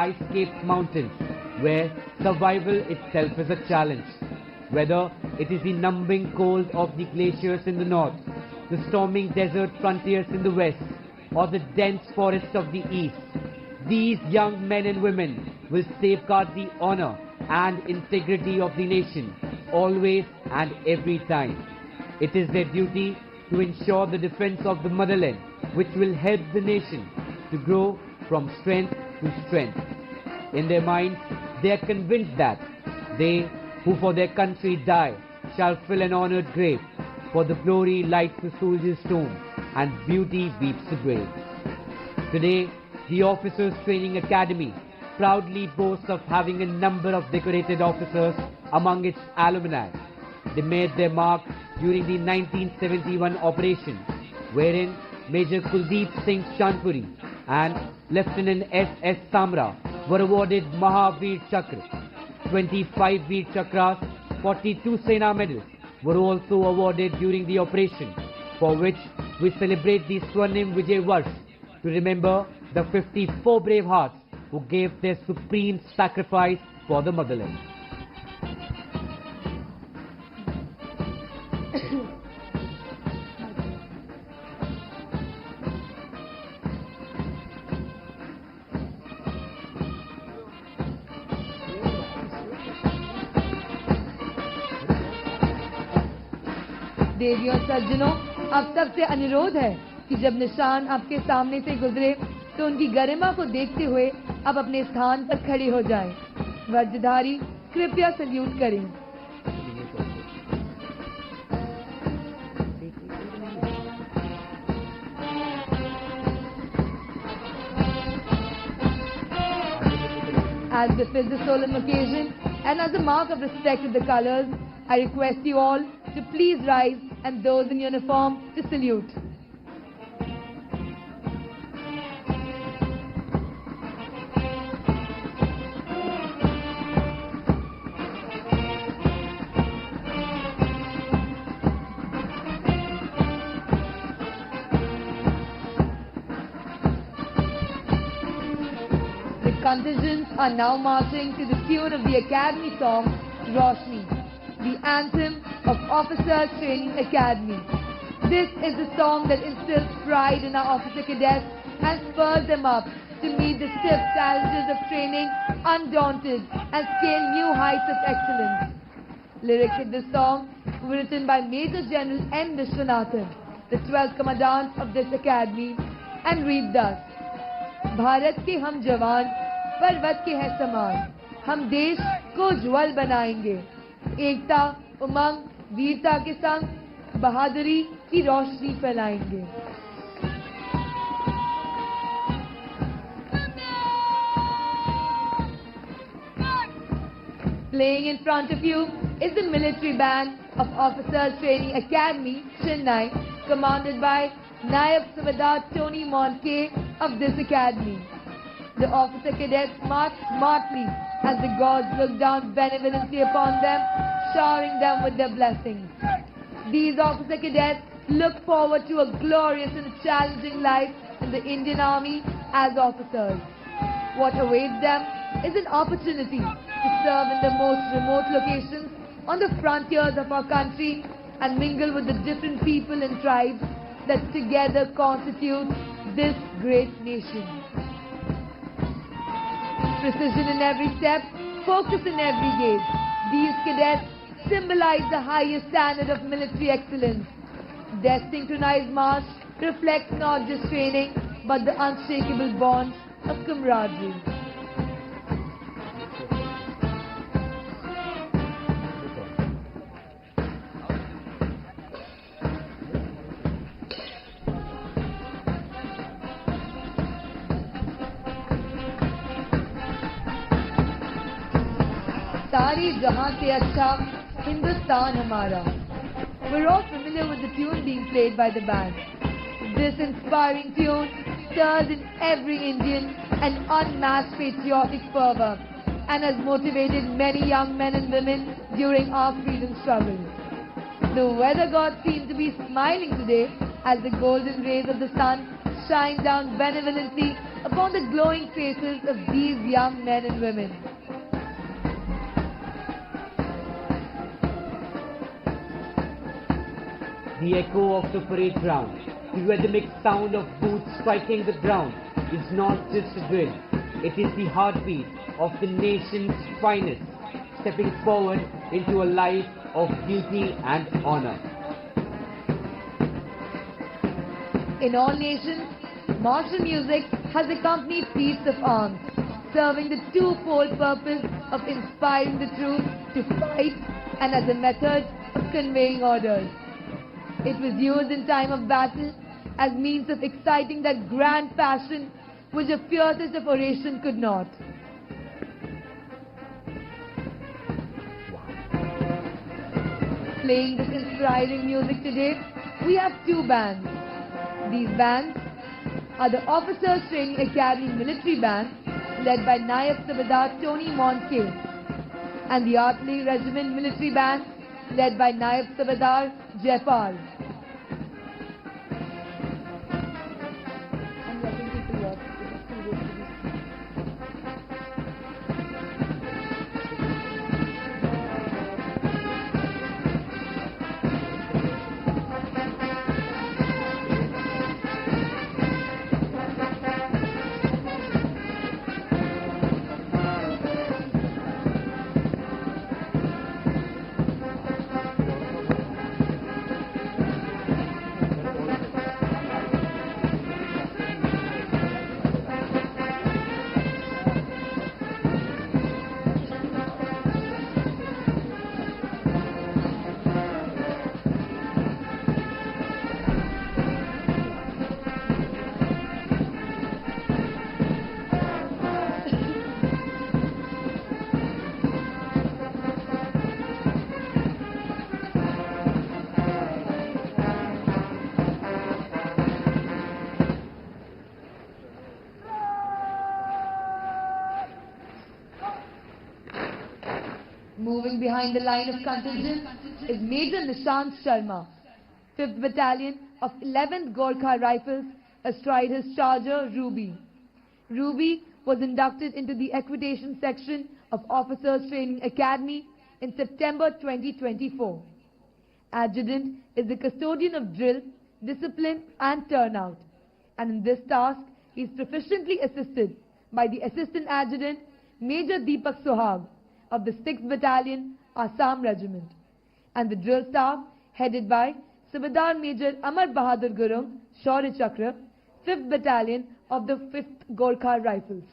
Ice-capped mountains, where survival itself is a challenge. Whether it is the numbing cold of the glaciers in the north, the storming desert frontiers in the west, or the dense forests of the east, these young men and women will safeguard the honor and integrity of the nation, always and every time. It is their duty to ensure the defense of the motherland, which will help the nation to grow from strength to strength. In their minds, they are convinced that they who for their country die shall fill an honored grave, for the glory lights the soldier's tomb and beauty weeps the grave. Today, the Officers Training Academy proudly boasts of having a number of decorated officers among its alumni. They made their mark during the 1971 operation, wherein Major Kuldeep Singh Chandpuri and Lieutenant S.S. Samra were awarded Mahavir Chakra. 25 Veer Chakras, 42 Sena medals were also awarded during the operation, for which we celebrate the Swarnim Vijay Varsh to remember the 54 brave hearts who gave their supreme sacrifice for the motherland. देवियों सज्जनों, अब सबसे अनुरोध है कि जब निशान आपके सामने से गुजरे तो उनकी गरिमा को देखते हुए आप अपने स्थान पर खड़े हो जाएं। वज्रधारी कृपया सल्यूट करें। As befits the solemn occasion and as a mark of respect to the colors, I request you all to please rise and those in uniform to salute. The contingents are now marching to the tune of the Academy song, Roshni, the anthem of Officers Training Academy. This is the song that instills pride in our officer cadets and spurs them up to meet the stiff challenges of training undaunted and scale new heights of excellence. Lyrics of this song were written by Major General N. Vishwanathan, the 12th Commandant of this academy, and read thus: Bharat के हम जवान पर्वत के हैं समान, हम देश को ज्वल बनाएंगे, एकता उमंग वीरता के संग बहादुरी की रोशनी फैलाएंगे। Playing in front of you is the military band of Officers Training Academy, Chennai, commanded by Nayab Subedar Tony Monke of this academy. The officer cadets march smartly as the gods look down benevolently upon them, showering them with their blessings. These officer cadets look forward to a glorious and challenging life in the Indian Army as officers. What awaits them is an opportunity to serve in the most remote locations on the frontiers of our country and mingle with the different people and tribes that together constitute this great nation. Precision in every step, focus in every gaze. These cadets symbolize the highest standard of military excellence. Their synchronized march reflects not just training, but the unshakable bond of camaraderie. सारी जहां से अच्छा हिंदुस्तान हमारा. We're all familiar with the tune being played by the band. This inspiring tune stirs in every Indian an unmatched patriotic fervor and has motivated many young men and women during our freedom struggle. The weather gods seem to be smiling today as the golden rays of the sun shine down benevolently upon the glowing faces of these young men and women. The echo of the parade ground, the rhythmic sound of boots striking the ground is not just a drill, It is the heartbeat of the nation's finest, stepping forward into a life of duty and honor. In all nations, martial music has accompanied feats of arms, serving the twofold purpose of inspiring the troops to fight and as a method of conveying orders. It was used in time of battle as means of exciting that grand passion which the fiercest of oration could not. Playing this inspiring music today, we have two bands. These bands are the Officers Training Academy Military Band, led by Nayak Subedar Tony Monke, and the Artillery Regiment Military Band, led by Nayak Subedar Jaipal. I'm letting people watch. It is too good to be. Moving behind the line of contingent is Major Nishant Sharma, 5th Battalion of 11th Gorkha Rifles, astride his charger Ruby. Ruby was inducted into the Equitation Section of Officers Training Academy in September 2024. Adjutant is the custodian of drill, discipline and turnout, and in this task he is proficiently assisted by the Assistant Adjutant Major Deepak Sohag of the 6th Battalion Assam Regiment, and the drill staff headed by Subedar Major Amar Bahadur Gurung, Shaurya Chakra, 5th Battalion of the 5th Gorkha Rifles.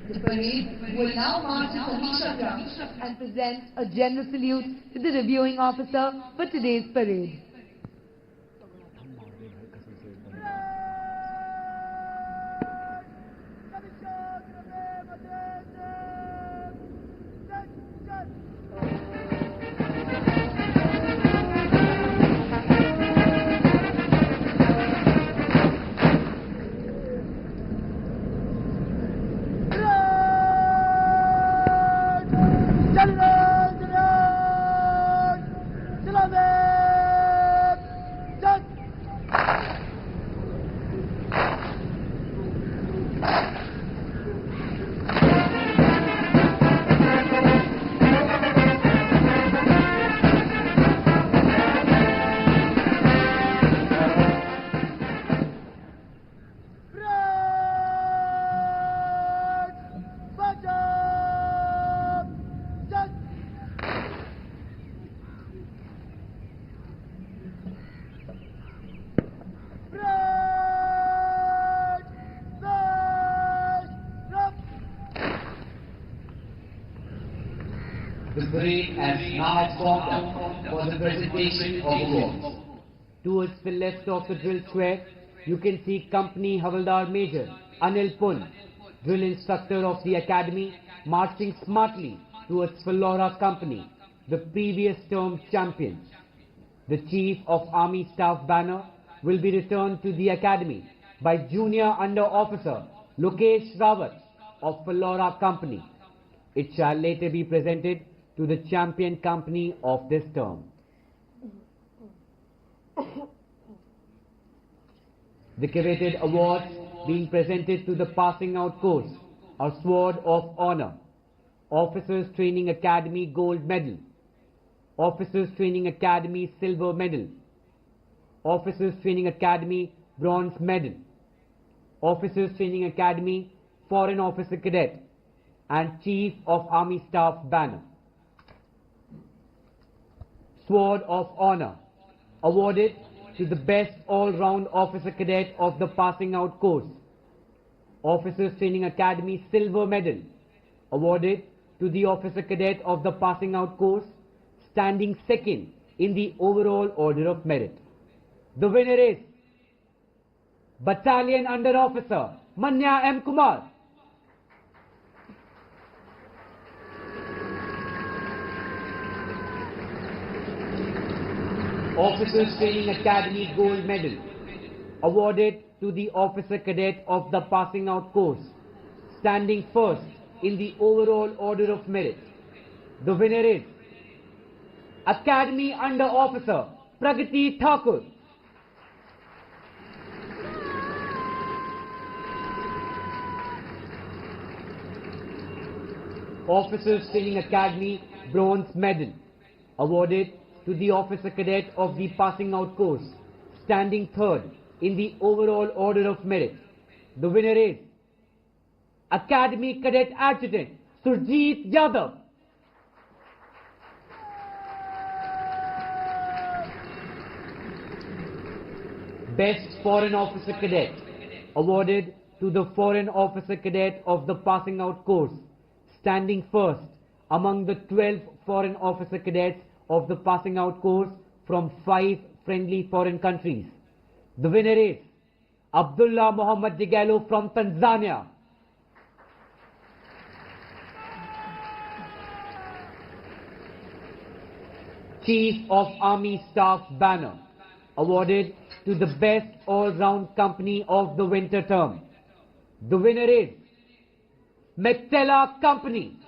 The parade will now march to Sameeksha Ground And present a general salute to the reviewing officer for today's parade. parade has now formed up for the presentation of awards. Towards the left of the drill square, you can see Company Havaldar Major Anil Pun, drill instructor of the academy, marching smartly towards Flora Company, the previous term champions. The Chief of Army Staff banner will be returned to the academy by Junior Under Officer Lokesh Rawat of Flora Company. It shall later be presented to the champion company of this term. The coveted awards being presented to the passing out course are Sword of Honor, Officers Training Academy Gold Medal, Officers Training Academy Silver Medal, Officers Training Academy Bronze Medal, Officers Training Academy Foreign Officer Cadet, and Chief of Army Staff banner. Sword of Honor awarded to the best all-round officer cadet of the passing out course. Officers Training Academy Silver Medal awarded to the officer cadet of the passing out course, standing second in the overall order of merit. The winner is Battalion Under Officer Manya M. Kumar. Officers Training Academy Gold Medal awarded to the officer cadet of the passing out course, standing first in the overall order of merit. The winner is Academy Under Officer Pragati Thakur. Officers Training Academy Bronze Medal awarded to the officer cadet of the passing out course, standing third in the overall order of merit. The winner is Academy Cadet Adjutant Surjit Yadav. Best Foreign Officer Cadet awarded to the Foreign Officer Cadet of the passing out course, standing first among the 12 Foreign Officer Cadets of the passing out course from 5 friendly foreign countries. The winner is Abdullah Muhammad Jigalo from Tanzania. Chief of Army Staff banner awarded to the best all-round company of the winter term. The winner is Mettela Company.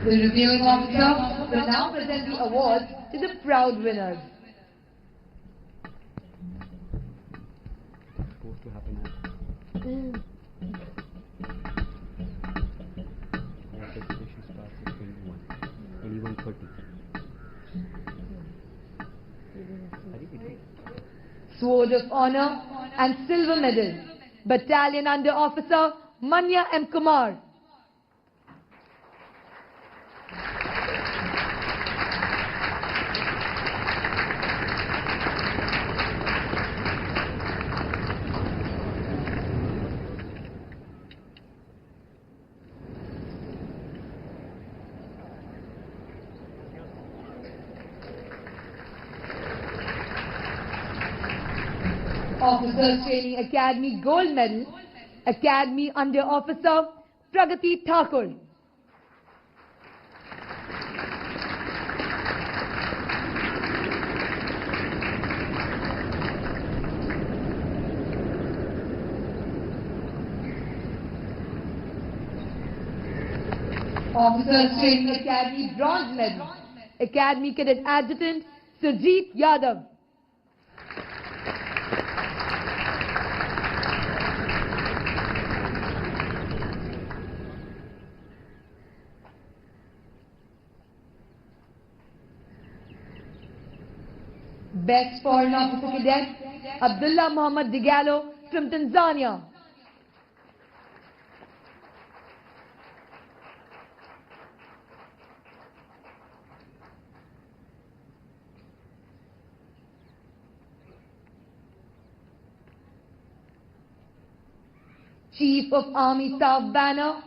The reviewing officer will now present the awards to the proud winners. Supposed to happen at our presentation starts at 21:30. Sword of Honor and Silver Medal, Battalion Under Officer Manya M. Kumar. Officers Training Academy Gold Medal, Academy Under Officer Pragati Thakur. Officers Training Academy Bronze Medal, Academy Cadet Adjutant Surjeet Yadav. Best Foreign Officer Cadet, Abdullah Muhammad Digallo from Tanzania. Chief of Army Staff Banner,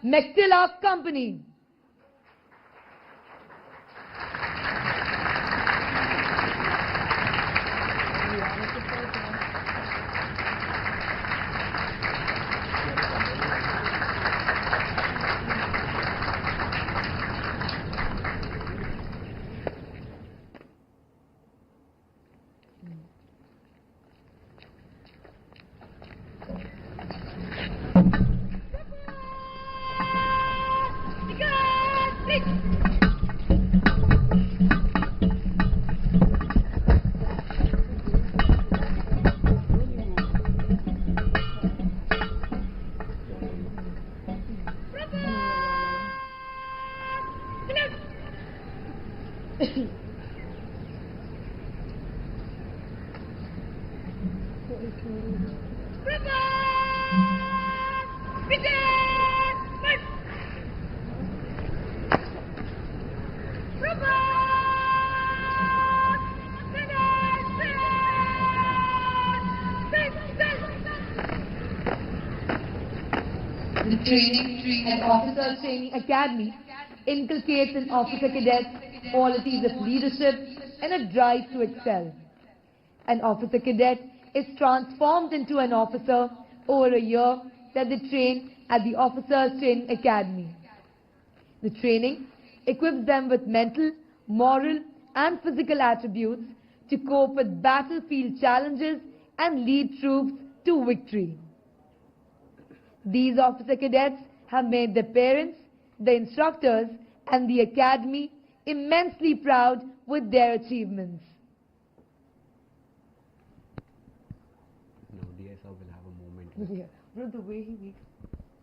Mektila Company. The Training and Officer Training Academy inculcates in officer cadets qualities of leadership and a drive to excel. An officer cadet is transformed into an officer over a year that they train at the Officers Training Academy. The training equips them with mental, moral and physical attributes to cope with battlefield challenges and lead troops to victory. These officer cadets have made their parents, the instructors and the academy immensely proud with their achievements. Now DSR will have a moment. Yeah, bro, the way he makes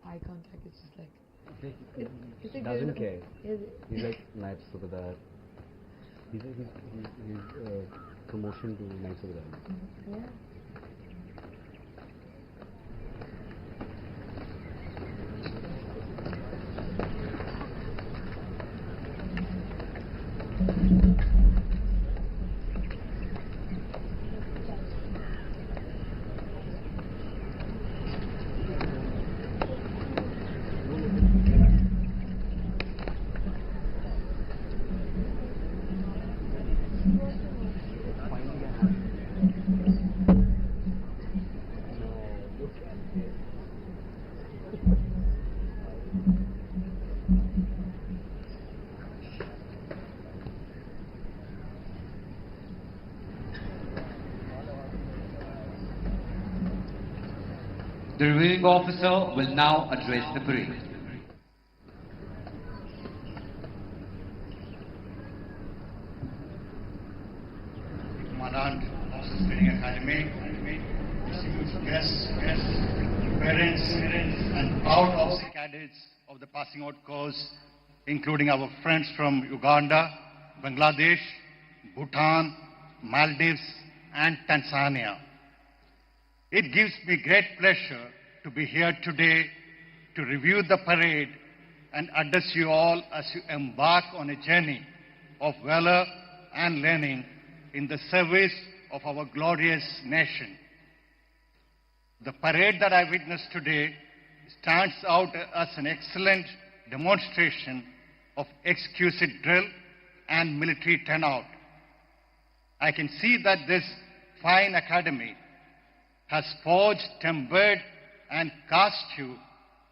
eye contact is just like... He doesn't care. Is He's like Naib Subedar. He's promotion to Naib Subedar. Yeah. The reviewing officer will now address the parade. distinguished guests, parents, and proud officer cadets of the passing out course, including our friends from Uganda, Bangladesh, Bhutan, Maldives, and Tanzania. It gives me great pleasure to be here today to review the parade and address you all as you embark on a journey of valor and learning in the service of our glorious nation. The parade that I witnessed today stands out as an excellent demonstration of exquisite drill and military turnout. I can see that this fine academy has forged, tempered, and cast you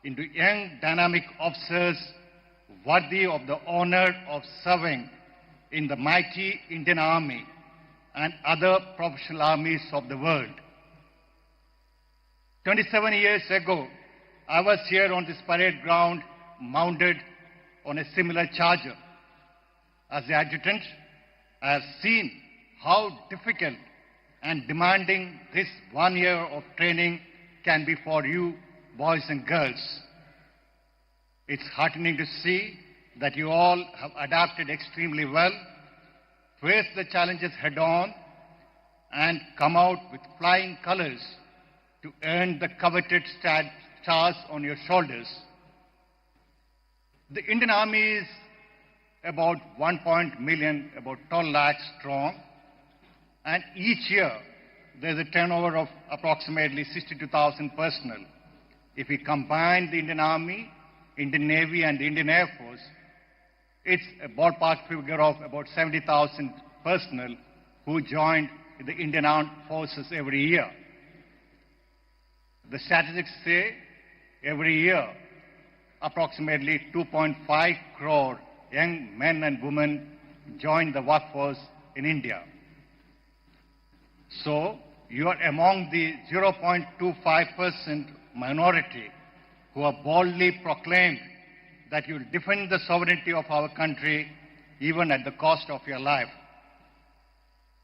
into young, dynamic officers worthy of the honor of serving in the mighty Indian Army and other professional armies of the world. 27 years ago, I was here on this parade ground mounted on a similar charger. As the adjutant, I have seen how difficult and demanding this 1 year of training can be for you, boys and girls. It's heartening to see that you all have adapted extremely well, faced the challenges head on, and come out with flying colors to earn the coveted stars on your shoulders. The Indian Army is about 1 million, about 12 lakhs strong, and each year there's a turnover of approximately 62,000 personnel. If we combine the Indian Army, Indian Navy, and the Indian Air Force, it's a ballpark figure of about 70,000 personnel who joined the Indian Armed Forces every year. The statistics say every year approximately 2.5 crore young men and women join the workforce in India. So, you are among the 0.25% minority who have boldly proclaimed that you will defend the sovereignty of our country even at the cost of your life.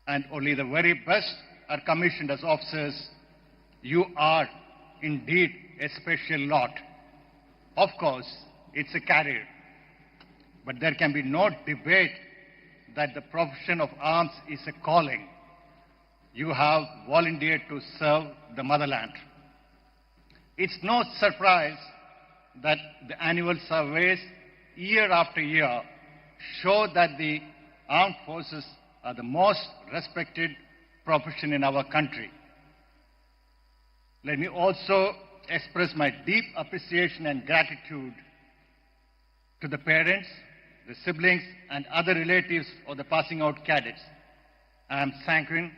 And only the very best are commissioned as officers. You are indeed a special lot. Of course, it's a career. But there can be no debate that the profession of arms is a calling. You have volunteered to serve the motherland. It's no surprise that the annual surveys year after year show that the armed forces are the most respected profession in our country. Let me also express my deep appreciation and gratitude to the parents, the siblings, and other relatives of the passing out cadets. I am sanguine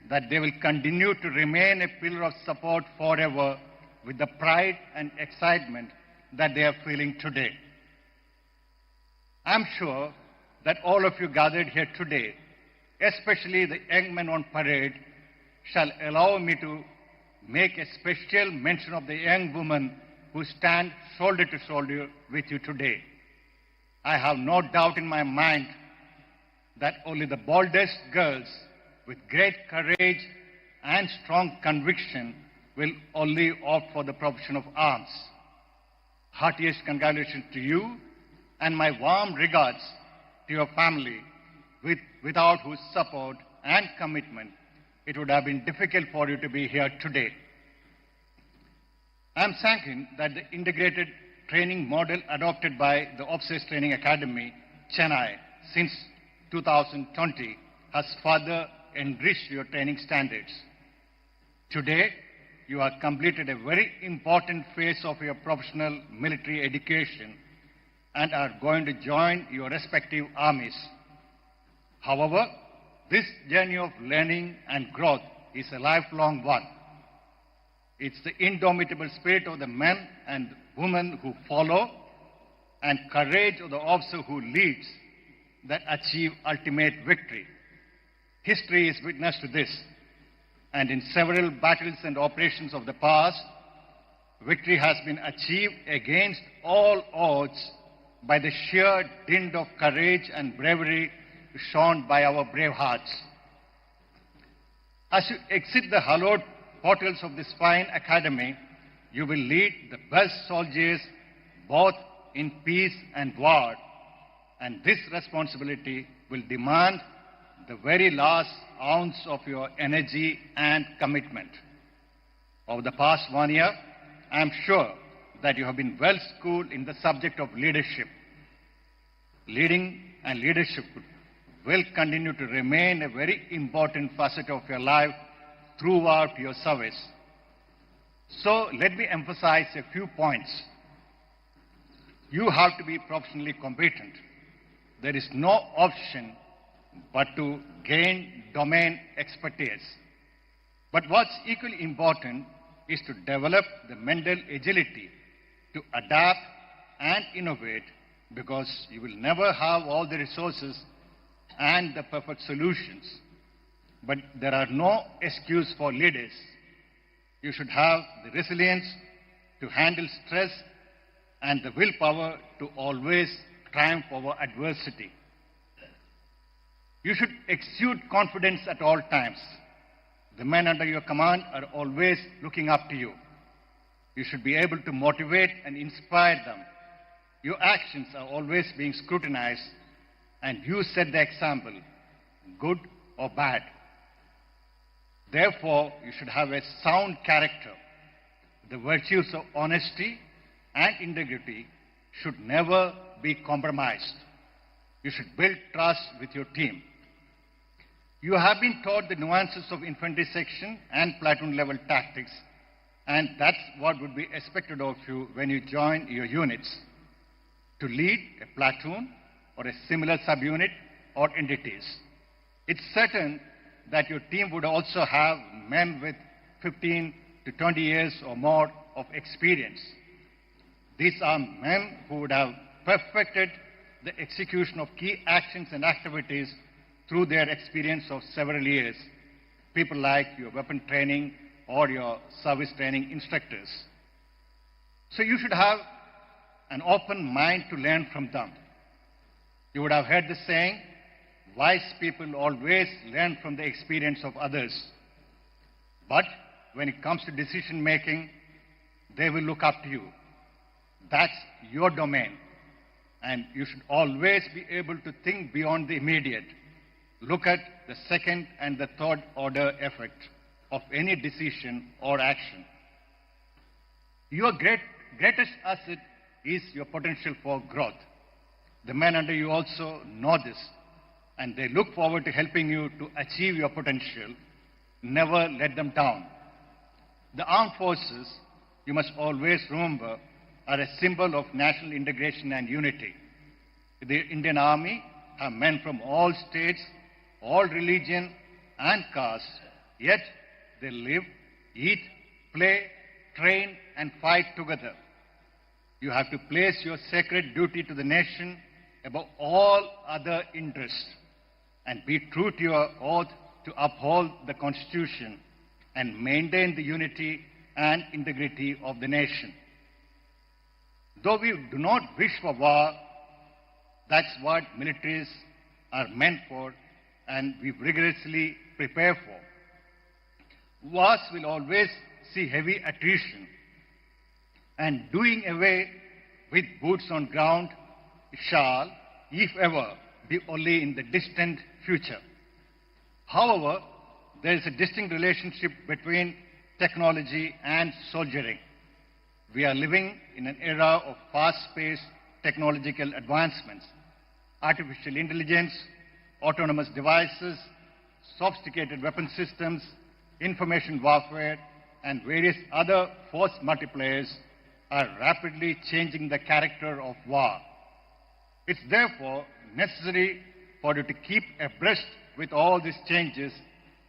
that they will continue to remain a pillar of support forever with the pride and excitement that they are feeling today. I am sure that all of you gathered here today, especially the young men on parade, shall allow me to make a special mention of the young women who stand shoulder to shoulder with you today. I have no doubt in my mind that only the boldest girls with great courage and strong conviction will only opt for the profession of arms. Heartiest congratulations to you and my warm regards to your family, without whose support and commitment it would have been difficult for you to be here today. I am sanguine that the integrated training model adopted by the Officers Training Academy, Chennai, since 2020 has further enriched your training standards. Today, you have completed a very important phase of your professional military education and are going to join your respective armies. However, this journey of learning and growth is a lifelong one. It's the indomitable spirit of the men and women who follow and courage of the officer who leads that achieve ultimate victory. History is witness to this, and in several battles and operations of the past, victory has been achieved against all odds by the sheer dint of courage and bravery shown by our brave hearts. As you exit the hallowed portals of this fine academy, you will lead the best soldiers both in peace and war, and this responsibility will demand the very last ounce of your energy and commitment. Over the past 1 year, I am sure that you have been well schooled in the subject of leadership. Leading and leadership will continue to remain a very important facet of your life throughout your service. So let me emphasize a few points. You have to be professionally competent. There is no option but to gain domain expertise. But what's equally important is to develop the mental agility to adapt and innovate, because you will never have all the resources and the perfect solutions. But there are no excuse for leaders. You should have the resilience to handle stress and the willpower to always triumph over adversity. You should exude confidence at all times. The men under your command are always looking up to you. You should be able to motivate and inspire them. Your actions are always being scrutinized, and you set the example, good or bad. Therefore, you should have a sound character. The virtues of honesty and integrity should never be compromised. You should build trust with your team. You have been taught the nuances of infantry section and platoon level tactics, and that's what would be expected of you when you join your units, to lead a platoon or a similar subunit or entities. It's certain that your team would also have men with 15 to 20 years or more of experience. These are men who would have perfected the execution of key actions and activities through their experience of several years, people like your weapon training or your service training instructors. So you should have an open mind to learn from them. You would have heard the saying, wise people always learn from the experience of others. But when it comes to decision making, they will look up to you. That's your domain. And you should always be able to think beyond the immediate. Look at the second and the third order effect of any decision or action. Your greatest asset is your potential for growth. The men under you also know this, and they look forward to helping you to achieve your potential. Never let them down. The armed forces, you must always remember, are a symbol of national integration and unity. The Indian Army have men from all states, all religion and caste, yet they live, eat, play, train and fight together. You have to place your sacred duty to the nation above all other interests and be true to your oath to uphold the Constitution and maintain the unity and integrity of the nation. Though we do not wish for war, that's what militaries are meant for, and we rigorously prepare for. Wars will always see heavy attrition, and doing away with boots on ground shall, if ever, be only in the distant future. However, there is a distinct relationship between technology and soldiering. We are living in an era of fast-paced technological advancements. Artificial intelligence, autonomous devices, sophisticated weapon systems, information warfare, and various other force multipliers are rapidly changing the character of war. It's therefore necessary for you to keep abreast with all these changes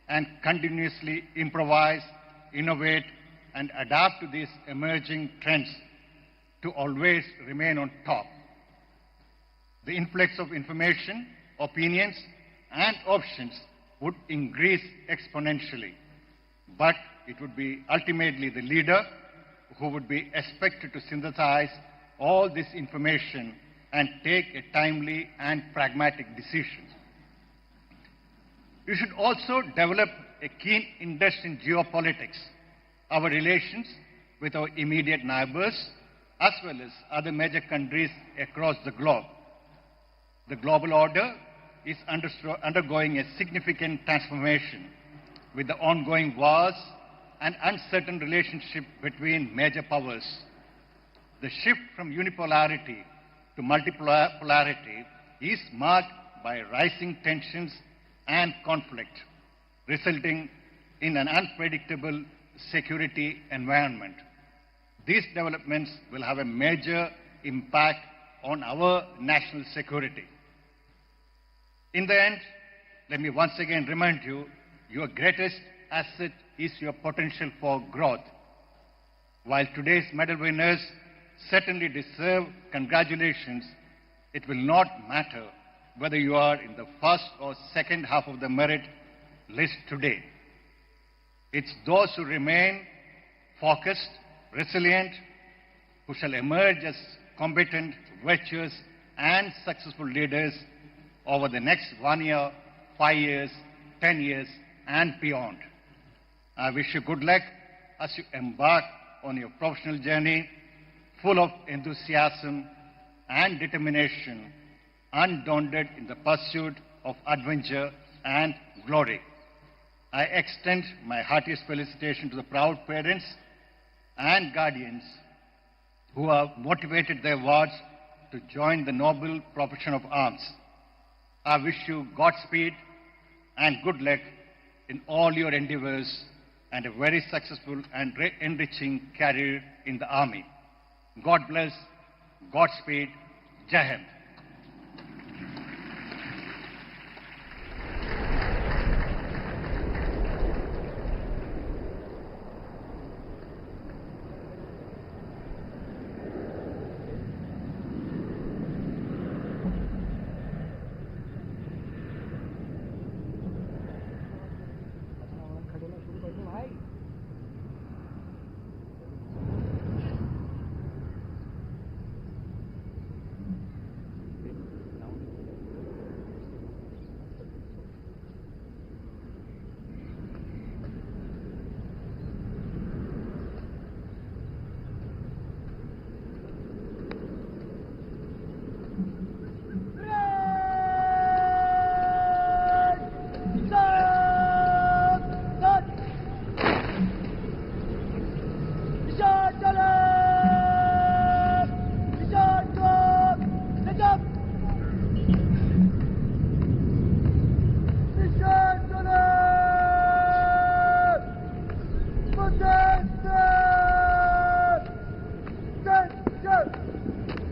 and continuously improvise, innovate, and adapt to these emerging trends to always remain on top. The influx of information, opinions, and options would increase exponentially, but it would be ultimately the leader who would be expected to synthesize all this information and take a timely and pragmatic decision. You should also develop a keen interest in geopolitics, our relations with our immediate neighbors, as well as other major countries across the globe. The global order is undergoing a significant transformation with the ongoing wars and uncertain relationship between major powers. The shift from unipolarity to multipolarity is marked by rising tensions and conflict, resulting in an unpredictable security environment. These developments will have a major impact on our national security. In the end, let me once again remind you, your greatest asset is your potential for growth. While today's medal winners certainly deserve congratulations, it will not matter whether you are in the first or second half of the merit list today. It's those who remain focused, resilient, who shall emerge as competent, virtuous, and successful leaders over the next 1 year, 5 years, 10 years, and beyond. I wish you good luck as you embark on your professional journey, full of enthusiasm and determination, undaunted in the pursuit of adventure and glory. I extend my heartiest felicitation to the proud parents and guardians who have motivated their wards to join the noble profession of arms. I wish you Godspeed and good luck in all your endeavors and a very successful and enriching career in the Army. God bless, Godspeed, Jai Hind.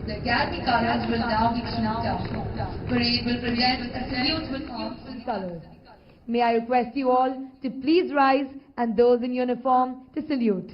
The Academy colors will now be snubbed out. Parade will present a salute with arms and Colors. May I request you all to please rise and those in uniform to salute.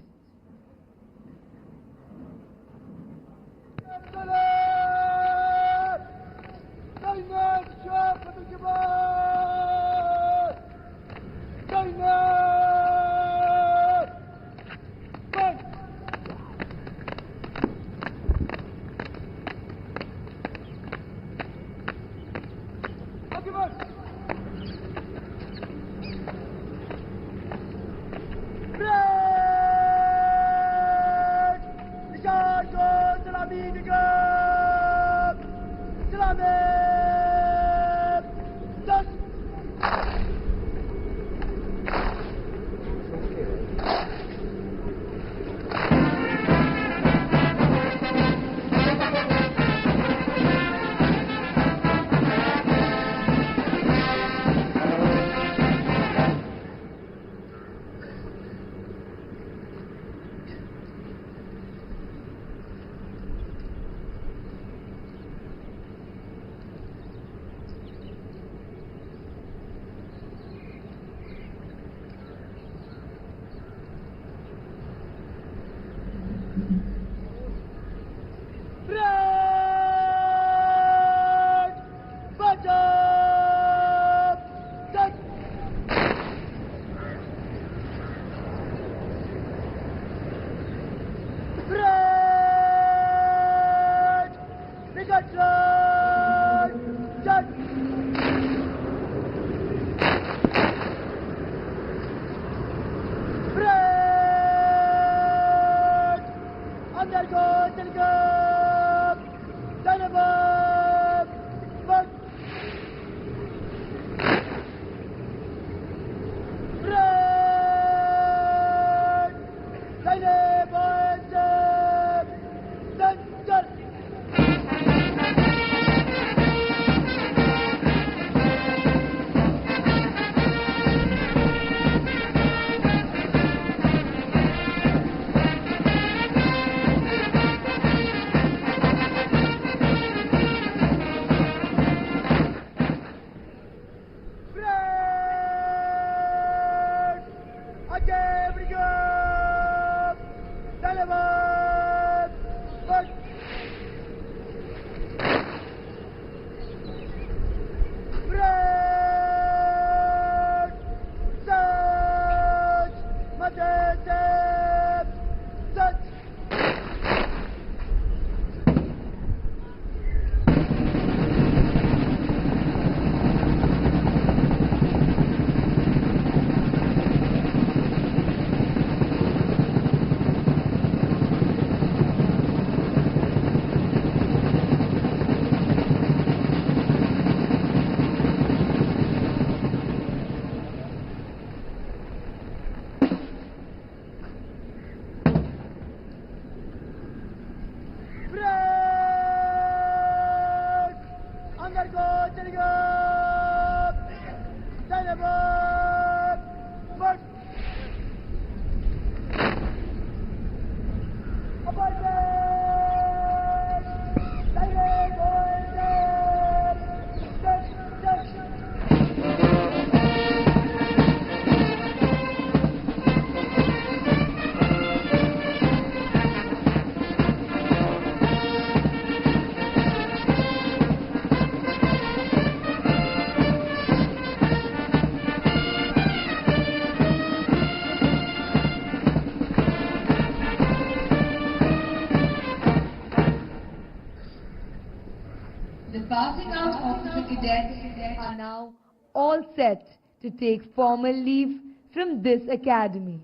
The passing out officer cadets Are now all set to take formal leave from this academy.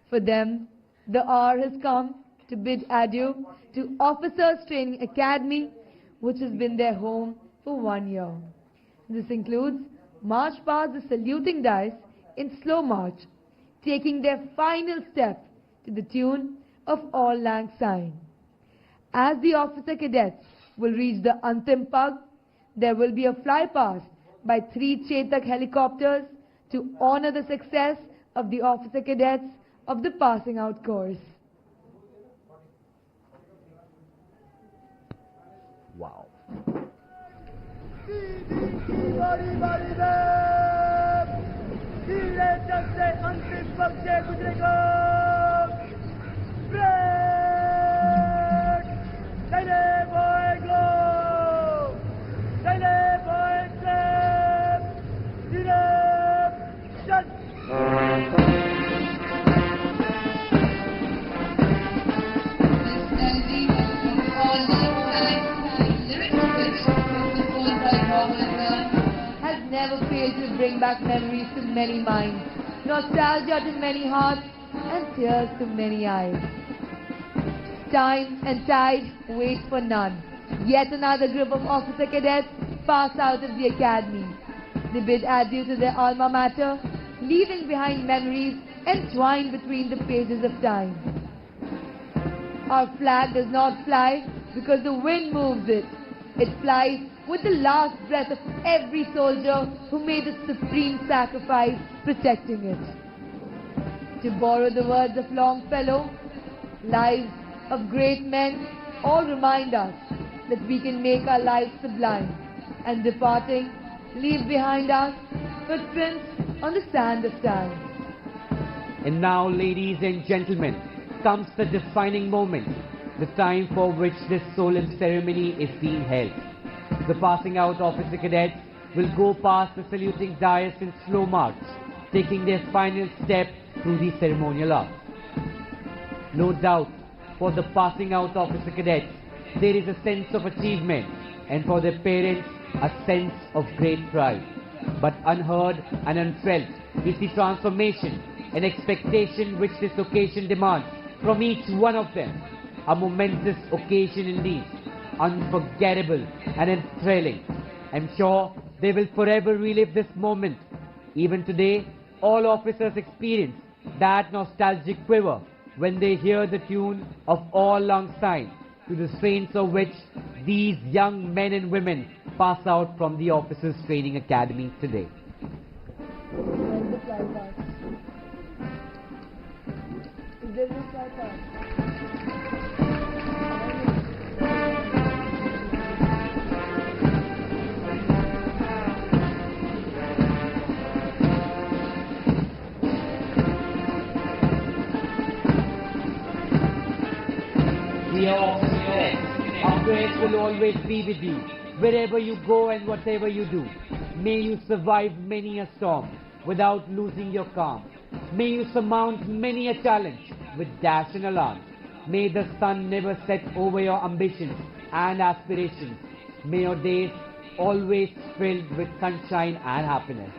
For them, the hour has come to bid adieu to Officers Training Academy, which has been their home for 1 year. This includes march past the saluting dais in slow march, taking their final step to the tune of All Lang Syne. As the officer cadets will reach the Antim Pug, there will be a flypast by 3 Chetak helicopters to honor the success of the officer cadets of the passing out course. Wow. Has never failed to bring back memories to many minds, nostalgia to many hearts, and tears to many eyes. Time and tide wait for none. Yet another group of officer cadets pass out of the academy. They bid adieu to their alma mater, leaving behind memories entwined between the pages of time. Our flag does not fly because the wind moves it. It flies with the last breath of every soldier who made a supreme sacrifice protecting it. To borrow the words of Longfellow, lives of great men all remind us that we can make our lives sublime, and departing, leave behind us footprints on the sand of time. And now, ladies and gentlemen, comes the defining moment, the time for which this solemn ceremony is being held. The passing out officer cadets will go past the saluting dais in slow march, taking their final step through the ceremonial arch. No doubt, for the passing out officer cadets, there is a sense of achievement, and for their parents, a sense of great pride. But unheard and unfelt is the transformation and expectation which this occasion demands from each one of them. A momentous occasion indeed, unforgettable and enthralling. I'm sure they will forever relive this moment. Even today, all officers experience that nostalgic quiver when they hear the tune of All Lang Syne, to the strains of which these young men and women pass out from the Officers Training Academy today. Where's the flypast? Is there no flypast? Dear officers, our prayers will always be with you, wherever you go and whatever you do. May you survive many a storm without losing your calm. May you surmount many a challenge with dash and alarm. May the sun never set over your ambitions and aspirations. May your days always filled with sunshine and happiness.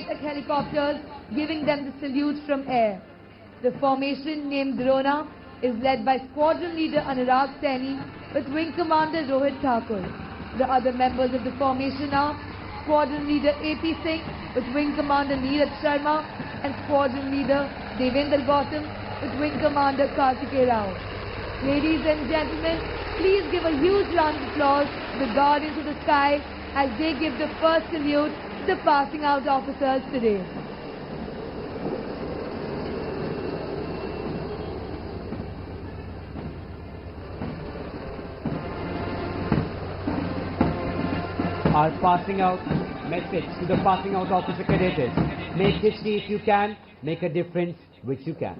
Chetak helicopters, giving them the salute from air. The formation named Drona is led by Squadron Leader Anurag Saini with Wing Commander Rohit Thakur. The other members of the formation are Squadron Leader AP Singh with Wing Commander Neeraj Sharma and Squadron Leader Devendra Gautam with Wing Commander Kartikeya Rao. Ladies and gentlemen, please give a huge round of applause to the Guardians of the Sky as they give the first salute to the passing out officers today. Our passing out message to the passing out officer cadets is, make history if you can, make a difference which you can.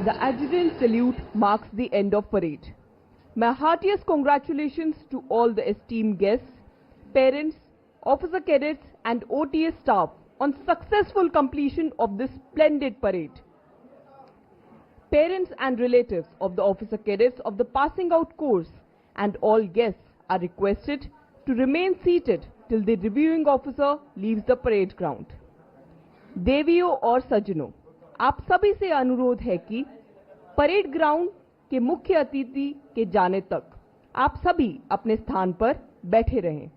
The adjutant salute marks the end of parade. My heartiest congratulations to all the esteemed guests, parents, officer cadets and OTA staff on successful completion of this splendid parade. Parents and relatives of the officer cadets of the passing out course and all guests are requested to remain seated till the reviewing officer leaves the parade ground. देवियों और सज्जनों, आप सभी से अनुरोध है कि parade ground के मुख्य अतिथि के जाने तक आप सभी अपने स्थान पर बैठे रहें।